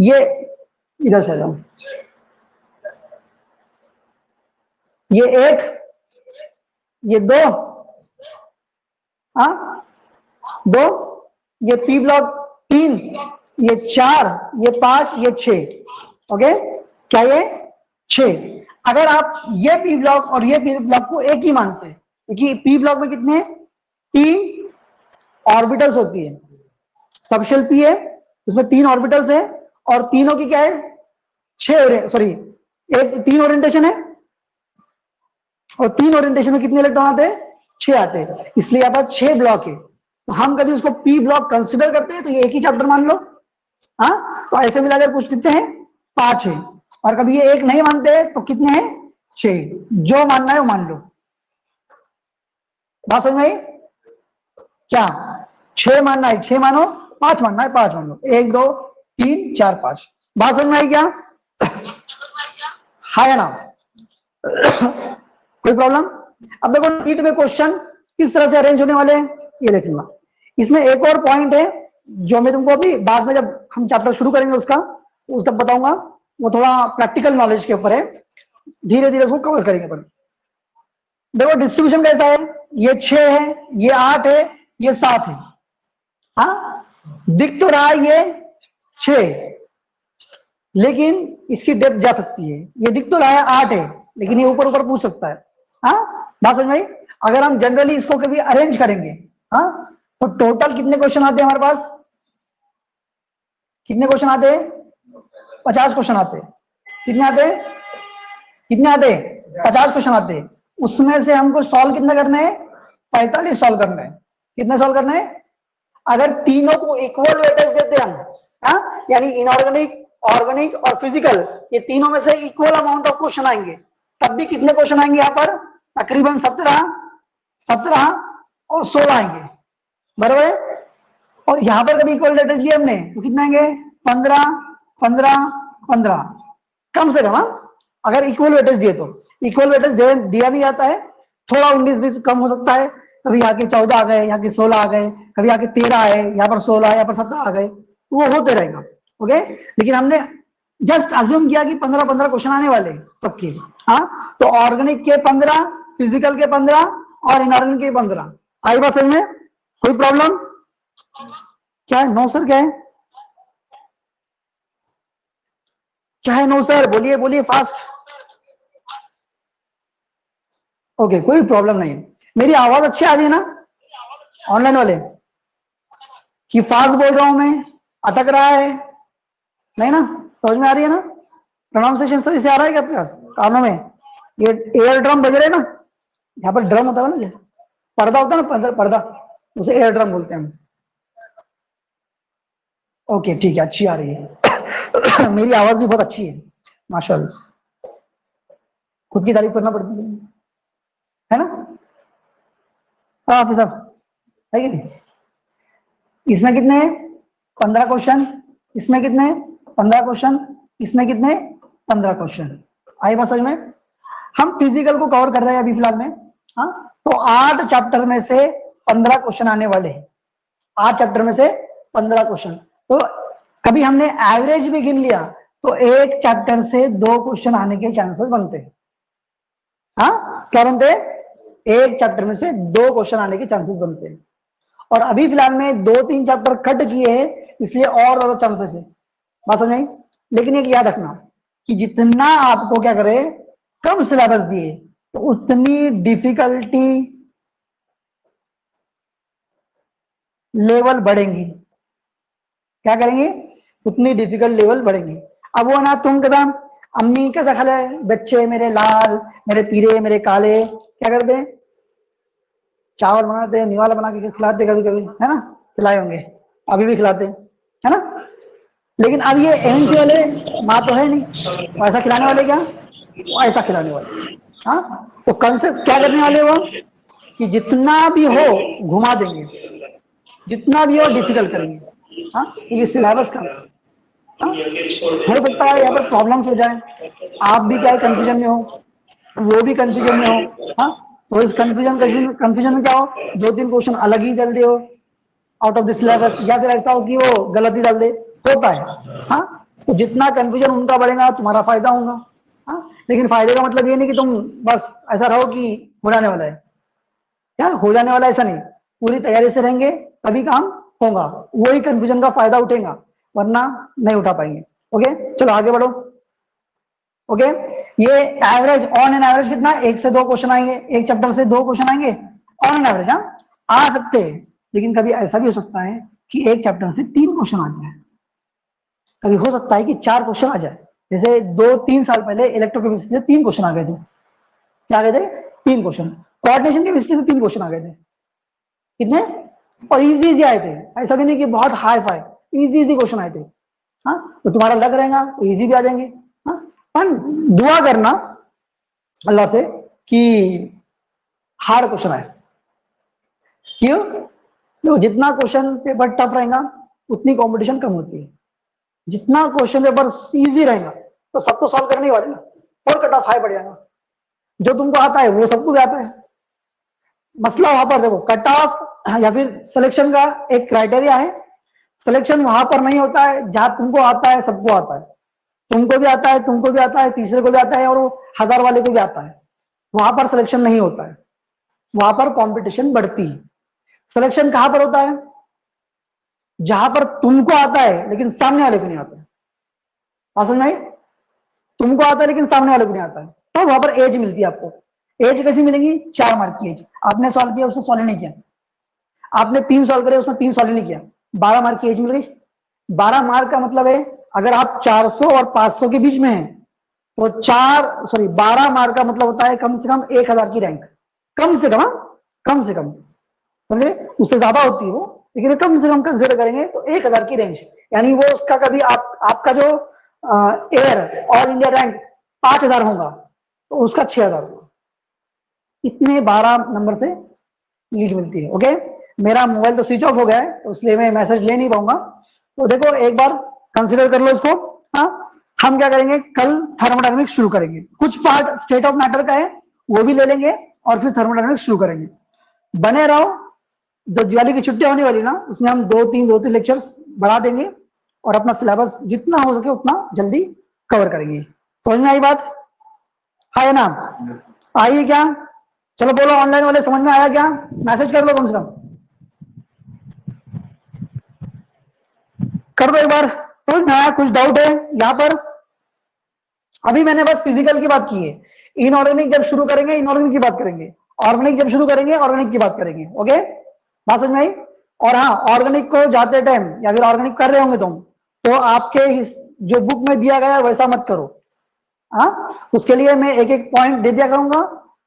A: ये इधर से जाओ, ये 1, ये 2, हाँ 2, ये पी ब्लॉक 3, ये 4, ये 5, ये 6। ओके, क्या ये 6। अगर आप ये पी ब्लॉक और ये पी ब्लॉक को एक ही मानते हैं, क्योंकि पी ब्लॉक में कितने 3 ऑर्बिटल्स होती है, सबशेल पी है उसमें 3 ऑर्बिटल्स है, और तीनों की क्या है 6, सॉरी एक 3 ओरिएंटेशन है, और 3 ओरिएंटेशन में कितने इलेक्ट्रॉन आते हैं 6 आते हैं, इसलिए यहाँ पर 6 ब्लॉक है। तो हम कभी उसको पी ब्लॉक कंसिडर करते हैं तो ये एक ही चैप्टर मान लो, हाँ तो ऐसे मिलाकर कुछ कितने हैं 5 है, और कभी ये एक नहीं मानते तो कितने हैं 6, जो मानना है वो मान लो। बात समझ में आई क्या, 6 मानना है 6 मानो, 5 मानना है 5 मान लो, 1 2 3 4 5। बात समझ में आई क्या, हाँ या ना कोई प्रॉब्लम। अब देखो नीट में क्वेश्चन किस तरह से अरेंज होने वाले हैं ये देख लेना। इसमें एक और पॉइंट है जो मैं तुमको अभी बाद में जब हम चैप्टर शुरू करेंगे उसका उस तक बताऊंगा, वो थोड़ा प्रैक्टिकल नॉलेज के ऊपर है, धीरे धीरे उसको कवर करेंगे अपन। देखो डिस्ट्रीब्यूशन कैसा है, ये 6 है, ये 8 है, ये 7 है, हाँ दिख तो रहा है ये 6, लेकिन इसकी डेप्थ जा सकती है। ये दिख तो रहा है 8 है, लेकिन ये ऊपर ऊपर पूछ सकता है, हाँ बात समझ में। अगर हम जनरली इसको कभी अरेंज करेंगे, हाँ तो टोटल कितने क्वेश्चन आते हैं हमारे पास, कितने क्वेश्चन आते हैं 50 क्वेश्चन आते हैं। कितने आते हैं, कितने आते हैं 50 क्वेश्चन आते हैं। उसमें से हमको सॉल्व कितने करने हैं 45 सॉल्व करने हैं। कितने सॉल्व करने हैं, अगर तीनों को इक्वल वेटेज देते हम, हाँ यानी इनऑर्गेनिक ऑर्गेनिक और फिजिकल, ये तीनों में से इक्वल अमाउंट ऑफ क्वेश्चन आएंगे, तब भी कितने क्वेश्चन आएंगे यहाँ पर तकरीबन 17 और 16 आएंगे, बराबर है। और यहाँ पर कभी इक्वल वेटेज लिए हमने तो कितने आएंगे 15 15 15 कम से कम, हाँ अगर इक्वल वेटेज दिए तो। इक्वल वेटेज दिया नहीं जाता है, थोड़ा 19-20 कम हो सकता है, कभी यहाँ के 14 आ गए, यहाँ के 16 आ गए, कभी यहाँ के 13 आए, यहाँ पर 16, यहाँ पर 17 आ गए, वो होते रहेगा। ओके, लेकिन हमने जस्ट अज्यूम किया कि 15-15 क्वेश्चन आने वाले सबके, हाँ तो ऑर्गेनिक के 15, फिजिकल के 15 और इनऑर्गेनिक के 15। आई बात समझ में, कोई प्रॉब्लम क्या है, नो सर क्या है, क्या है नो सर, बोलिए बोलिए फास्ट। ओके कोई प्रॉब्लम नहीं। मेरी आवाज अच्छी आ रही है ना ऑनलाइन वाले, कि फास्ट बोल रहा हूं मैं, अटक रहा है नहीं ना, समझ में आ रही है ना, प्रोनाउंसिएशन सही से आ रहा है क्या आपके पास कानों में। ये एयर ड्रम बज रहे ना, यहाँ पर ड्रम होता है ना, पर्दा होता है ना पर्दा, उसे एयर ड्रम बोलते हैं हम। ओके ठीक है, अच्छी आ रही है मेरी आवाज भी बहुत अच्छी है माशाल्लाह। खुद की तारीफ करना पड़ती है ना? हाँ फिर सब है कि नहीं? इसमें कितने 15 क्वेश्चन, इसमें कितने 15 क्वेश्चन, इसमें कितने 15 क्वेश्चन। आई बात समझ में? हम फिजिकल को कवर कर रहे हैं अभी फिलहाल में। हाँ, तो 8 चैप्टर में से 15 क्वेश्चन आने वाले हैं। 8 चैप्टर में से 15 क्वेश्चन। तो कभी हमने एवरेज भी गिन लिया तो एक चैप्टर से 2 क्वेश्चन आने के चांसेस बनते हैं। हाँ, क्या बनते हैं? एक चैप्टर में से 2 क्वेश्चन आने के चांसेस बनते हैं। और अभी फिलहाल में 2-3 चैप्टर कट किए हैं, इसलिए और ज्यादा चांसेस है। बात समझ आई? लेकिन एक याद रखना कि जितना आपको क्या करे कम सिलेबस दिए तो उतनी डिफिकल्टी लेवल बढ़ेंगी। क्या करेंगे? उतनी डिफिकल्ट लेवल बढ़ेंगी। अब वो ना तुम कहता अम्मी कैसा खा है, बच्चे मेरे लाल, मेरे पीले, मेरे काले, क्या करते हैं? चावल बनाते हैं, निवाला बना के खिलाते कभी कभी, है ना? खिलाए होंगे, अभी भी खिलाते हैं, है ना? लेकिन अब ये एमएनसी वाले माँ तो है नहीं, वो ऐसा खिलाने वाले क्या? वो ऐसा खिलाने वाले। हाँ, तो कंसेप्ट क्या करने वाले वो कि जितना भी हो घुमा देंगे, जितना भी हो डिफिकल्ट करेंगे। हाँ, क्योंकि सिलेबस का हो सकता है यहाँ पर प्रॉब्लम्स हो जाए, आप भी क्या है कंफ्यूजन में हो, वो भी कंफ्यूजन में हो। हाँ, तो इस कंफ्यूजन में क्या हो, 2-3 क्वेश्चन अलग ही डाल दे हो आउट ऑफ द सिलेबस, या फिर ऐसा हो कि वो गलत ही डाल दे, होता है। हाँ, तो जितना कंफ्यूजन उनका बढ़ेगा तुम्हारा फायदा होगा। हाँ, लेकिन फायदे का मतलब ये नहीं कि तुम बस ऐसा रहो कि हो जाने वाला है, क्या हो जाने वाला है ऐसा नहीं, पूरी तैयारी से रहेंगे तभी काम होगा, वही कंफ्यूजन का फायदा उठेगा, वरना नहीं उठा पाएंगे। ओके, चलो आगे बढ़ो। ओके, ये एवरेज ऑन एन एवरेज कितना, 1 से 2 क्वेश्चन आएंगे, एक चैप्टर से 2 क्वेश्चन आएंगे ऑन एन एवरेज। हाँ, आ सकते हैं, लेकिन कभी ऐसा भी हो सकता है कि एक चैप्टर से 3 क्वेश्चन आ जाए, कभी हो सकता है कि 4 क्वेश्चन आ जाए। जैसे 2-3 साल पहले इलेक्ट्रोकेमिस्ट्री से 3 क्वेश्चन आ गए थे। क्या आ गए थे? 3 क्वेश्चन। कोऑर्डिनेशन केमिस्ट्री से 3 क्वेश्चन आ गए थे। कितने? और इजी इजी आए थे, ऐसा भी नहीं कि बहुत hi fi, easy easy question आए थे। हाँ, तो तुम्हारा लग रहेगा तो इजी भी आ जाएंगे। हाँ, पर दुआ करना अल्लाह से कि हार्ड क्वेश्चन आए। क्यों? तो जितना क्वेश्चन पेपर टफ रहेगा उतनी कंपटीशन कम होती है। जितना क्वेश्चन पेपर इजी रहेगा तो सब तो सॉल्व करने ही वाले ना, और कट ऑफ हाई बढ़ जाएगा। जो तुमको आता है वो सबको भी आता है। मसला वहां पर देखो, कट ऑफ या फिर सिलेक्शन का एक क्राइटेरिया है, सिलेक्शन वहां पर नहीं होता है जहां तुमको आता है, सबको आता है, तुमको भी आता है, तुमको भी आता है, तीसरे को भी आता है, और 1000 वाले को भी आता है। वहां पर सिलेक्शन नहीं होता है, वहां पर कंपटीशन बढ़ती है। सिलेक्शन कहां पर होता है? जहां पर तुमको आता है लेकिन सामने वाले को नहीं आता है। समझ में आई? तुमको आता है लेकिन सामने वाले को नहीं आता है, तो वहां पर एज मिलती है आपको। एज कैसी मिलेगी? 4 मार्क की एज। आपने सॉल्व किया, उसने सॉल्व नहीं किया, आपने 3 सॉल्व करे, उसने 3 सॉल्व नहीं किया, 12 मार्क की एज मिल गई। 12 मार्क का मतलब है अगर आप 400 और 500 के बीच में हैं तो 12 मार्क का मतलब होता है कम से कम 1000 की रैंक, कम से कम। हाँ? कम से कम, समझे? उससे ज्यादा होती है वो, लेकिन कम से कम कंसिडर करेंगे तो 1000 की रेंज, यानी वो उसका कभी आपका जो एयर ऑल इंडिया रैंक 5000 होगा तो उसका 6000 होगा। इतने 12 नंबर से लीड मिलती है। ओके, मेरा मोबाइल तो स्विच ऑफ हो गया है तो इसलिए मैं मैसेज ले नहीं पाऊंगा, तो देखो एक बार कंसिडर कर लो इसको। हाँ, हम क्या करेंगे, कल थर्मोडायनेमिक्स शुरू करेंगे, कुछ पार्ट स्टेट ऑफ मैटर का है वो भी ले लेंगे और फिर थर्मोडायनेमिक्स शुरू करेंगे। बने रहो, जो दिवाली की छुट्टियां होने वाली ना उसमें हम 2-3 लेक्चर्स बढ़ा देंगे और अपना सिलेबस जितना हो सके उतना जल्दी कवर करेंगे। समझ में आई बात? है ना? आई क्या? चलो बोलो, ऑनलाइन वाले समझ में आया क्या? मैसेज कर लो, कम से कम कर दो एक बार। समझ में आया? कुछ डाउट है यहाँ पर? अभी मैंने बस फिजिकल की बात की है, इनऑर्गेनिक जब शुरू करेंगे इनऑर्गेनिक की बात करेंगे, ऑर्गेनिक जब शुरू करेंगे ऑर्गेनिक की बात करेंगे। ओके, बात समझ में आई? और हाँ, ऑर्गेनिक को जाते टाइम या फिर ऑर्गेनिक कर रहे होंगे तुम तो आपके जो बुक में दिया गया है वैसा मत करो। हाँ, उसके लिए मैं एक एक पॉइंट दे दिया करूंगा,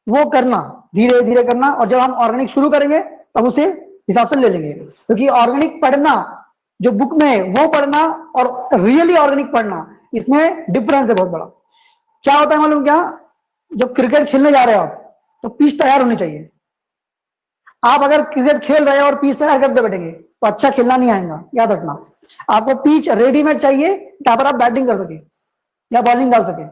A: वो करना, धीरे धीरे करना, और जब हम ऑर्गेनिक शुरू करेंगे तब उसे हिसाब से ले लेंगे। क्योंकि ऑर्गेनिक पढ़ना जो बुक में वो पढ़ना और रियली ऑर्गेनिक पढ़ना, इसमें डिफरेंस है बहुत बड़ा। क्या होता है मालूम क्या? जब क्रिकेट खेलने जा रहे हो आप, तो पिच तैयार होनी चाहिए। आप अगर क्रिकेट खेल रहे हो और पिच तैयार करते बैठेंगे तो अच्छा खेलना नहीं आएगा, याद रखना। आपको पिच रेडीमेड चाहिए जहां पर आप बैटिंग कर सके या बॉलिंग डाल सके।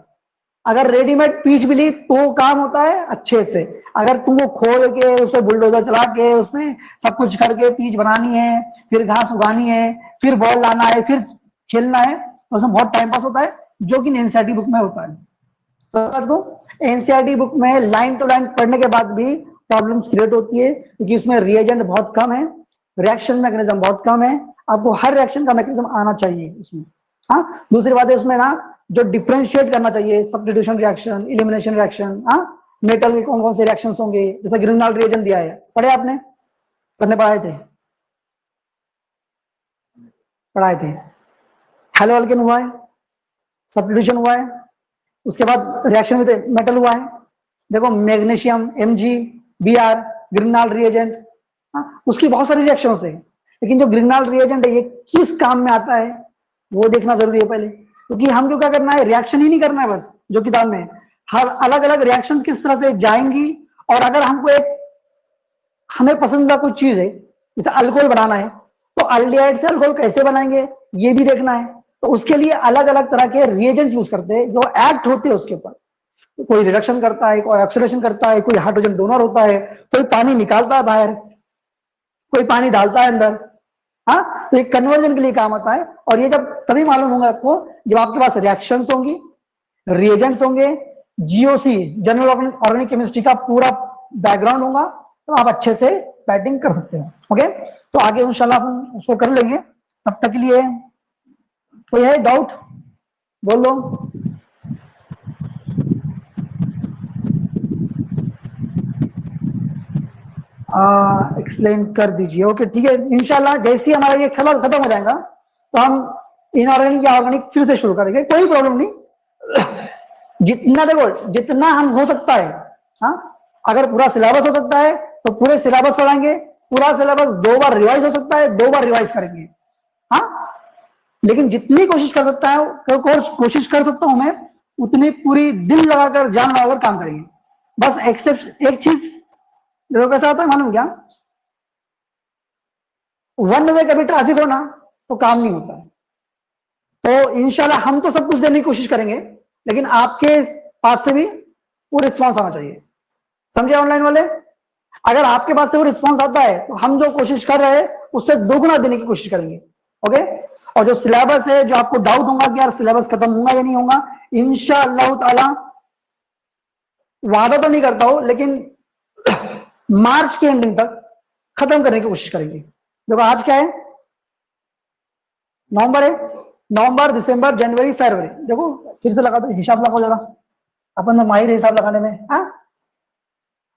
A: अगर रेडीमेड पिच मिली तो काम होता है अच्छे से। अगर तुमको खोल के उस पर बुलडोजर चला के उसमें सब कुछ करके पिच बनानी है, फिर घास उगानी है, फिर बॉल लाना है, फिर खेलना है, तो उसमें बहुत टाइम पास होता है, जो कि एनसीईआरटी बुक में होता है। तो एनसीईआरटी बुक में लाइन टू लाइन पढ़ने के बाद भी प्रॉब्लम्स क्रिएट होती है, क्योंकि उसमें रिएजेंट बहुत कम है, रिएक्शन मैकेनिज्म बहुत कम है। आपको हर रिएक्शन का मैकेनिज्म आना चाहिए उसमें। हाँ, दूसरी बात है उसमें ना, जो डिफ्रेंशिएट करना चाहिए, सब्स्टिट्यूशन रिएक्शन, एलिमिनेशन रिएक्शन, हाँ, मेटल के कौन कौन से रिएक्शंस होंगे, जैसे ग्रिग्नाल्ड रिएजेंट दिया है, पढ़े आपने, सर ने पढ़ाए थे, पढ़ाए थे। हेलो अल्केन हुआ है, सब्स्टिट्यूशन हुआ है, उसके बाद रिएक्शन में मेटल हुआ है। देखो मैग्नीशियम Mg Br ग्रिग्नाल्ड रिएजेंट, उसकी बहुत सारी रिएक्शन है, लेकिन जो ग्रिग्नाल्ड रिएजेंट है ये किस काम में आता है वो देखना जरूरी है पहले। क्योंकि हमको क्या करना है, रिएक्शन ही नहीं करना है बस, जो किताब में हर अलग अलग रिएक्शन किस तरह से जाएंगी, और अगर हमको एक हमें पसंदीदा कोई चीज है, जैसे अल्कोहल बनाना है, तो अल्डिहाइड से अल्कोहल कैसे बनाएंगे ये भी देखना है। तो उसके लिए अलग अलग तरह के रिएजेंट यूज करते हैं जो एक्ट होते हैं उसके ऊपर। कोई रिडक्शन करता है, कोई ऑक्सीडेशन करता है, कोई हाइड्रोजन डोनर होता है, कोई पानी निकालता है बाहर, कोई पानी डालता है अंदर। हाँ, तो ये कन्वर्जन के लिए काम आता है। और ये जब तभी मालूम होगा आपको जब आपके पास रिएक्शंस होंगी, रिएजेंट्स होंगे, जीओसी जनरल ऑर्गेनिक केमिस्ट्री का पूरा बैकग्राउंड होगा, तो आप अच्छे से बैटिंग कर सकते हो। ओके, तो आगे इंशाल्लाह हम उसको कर लेंगे। तब तक के लिए कोई है डाउट, बोल दो। एक्सप्लेन कर दीजिए। ओके ठीक है, इंशाल्लाह जैसे ही हमारा ये खत्म हो जाएगा तो हम इनऑर्गेनिक या ऑर्गेनिक फिर से शुरू करेंगे, कोई प्रॉब्लम नहीं। जितना देखो, जितना हम हो सकता है, हाँ, अगर पूरा सिलेबस हो सकता है तो पूरे सिलेबस पढ़ाएंगे। पूरा सिलेबस 2 बार रिवाइज हो सकता है, 2 बार रिवाइज करेंगे। हाँ, लेकिन जितनी कोशिश कर सकता है, कोशिश कर सकता हूं मैं, उतनी पूरी दिल लगाकर जान लगाकर काम करेंगे। बस एक्सेप्ट एक चीज देखो कैसा होता है मालूम क्या, वन वे कभी ट्रैफिक हो ना तो काम नहीं होता है। तो इंशाल्लाह हम तो सब कुछ देने की कोशिश करेंगे, लेकिन आपके पास से भी वो रिस्पॉन्स आना चाहिए, समझे ऑनलाइन वाले। अगर आपके पास से वो रिस्पॉन्स आता है तो हम जो कोशिश कर रहे हैं उससे दोगुना देने की कोशिश करेंगे। ओके, और जो सिलेबस है, जो आपको डाउट होगा कि यार सिलेबस खत्म होगा या नहीं होगा, इंशाअल्लाह ताला, वादा तो नहीं करता हूं, लेकिन मार्च के एंडिंग तक खत्म करने की कोशिश करेंगे। देखो आज क्या है, नवंबर है, नवंबर दिसंबर जनवरी फरवरी, देखो फिर से लगा दो, हिसाब लगाओ जरा, अपन तो माहिर हिसाब लगाने में। हाँ,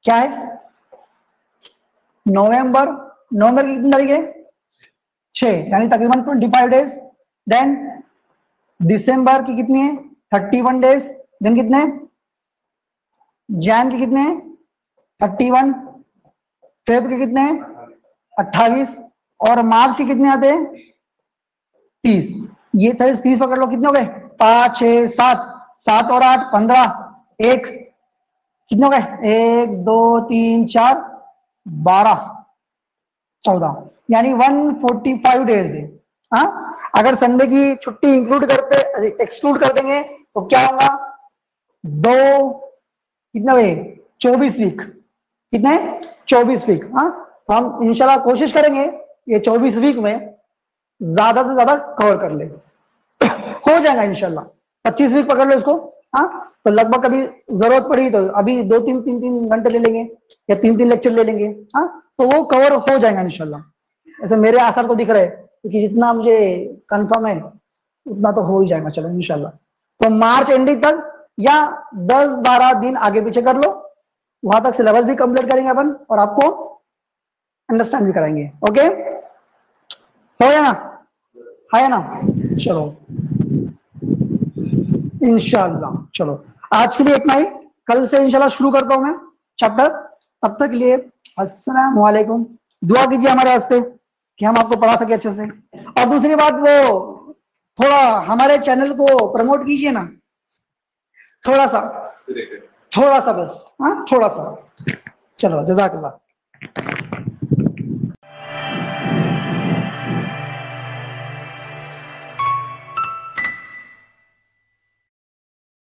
A: क्या है, नवंबर, नवंबर की कितनी तारीख है, 6, यानी तकरीबन 25 डेज। देन दिसंबर की कितनी है, 31 डेज। देन कितने, जैन के कितने हैं, 31। फेब के कितने हैं, 28। और मार्च के कितने आते हैं, 30। ये 30 पकड़ लो, कितने हो गए, 5 6 7, 7 और 8 15, एक कितने हो गए, 1 2 3 4 12 14, यानी 145 डेज है। हाँ, अगर संडे की छुट्टी इंक्लूड करते, एक्सक्लूड कर देंगे तो क्या होगा, 2 कितने हुए, 24 वीक, कितने, 24 वीक। हाँ, तो हम इंशाल्लाह कोशिश करेंगे ये 24 वीक में ज्यादा से ज्यादा कवर कर ले। हो जाएगा इंशाल्लाह, 25 वीक पकड़ लो इसको। हाँ, तो लगभग कभी जरूरत पड़ी तो अभी 2-3 घंटे ले लेंगे, या 3 लेक्चर ले लेंगे। हाँ, तो वो कवर हो जाएगा इंशाल्लाह। ऐसे मेरे आसार तो दिख रहे हैं, क्योंकि जितना मुझे कंफर्म है उतना तो हो ही जाएगा। चलो इंशाल्लाह, तो मार्च एंडिंग तक या 10-12 दिन आगे पीछे कर लो, वहां तक सिलेबस भी कंप्लीट करेंगे अपन और आपको अंडरस्टैंड भी कराएंगे। ओके, हो गया ना, है ना, चलो इंशाल्लाह। चलो आज के लिए इतना ही, कल से इंशाल्लाह शुरू करता हूं मैं चैप्टर। तब तक के लिए अस्सलाम वालेकुम, दुआ कीजिए हमारे वास्ते कि हम आपको पढ़ा सके अच्छे से। और दूसरी बात, वो थोड़ा हमारे चैनल को प्रमोट कीजिए ना, थोड़ा सा थोड़ा सा बस, हाँ थोड़ा सा। चलो जज़ाकल्लाह।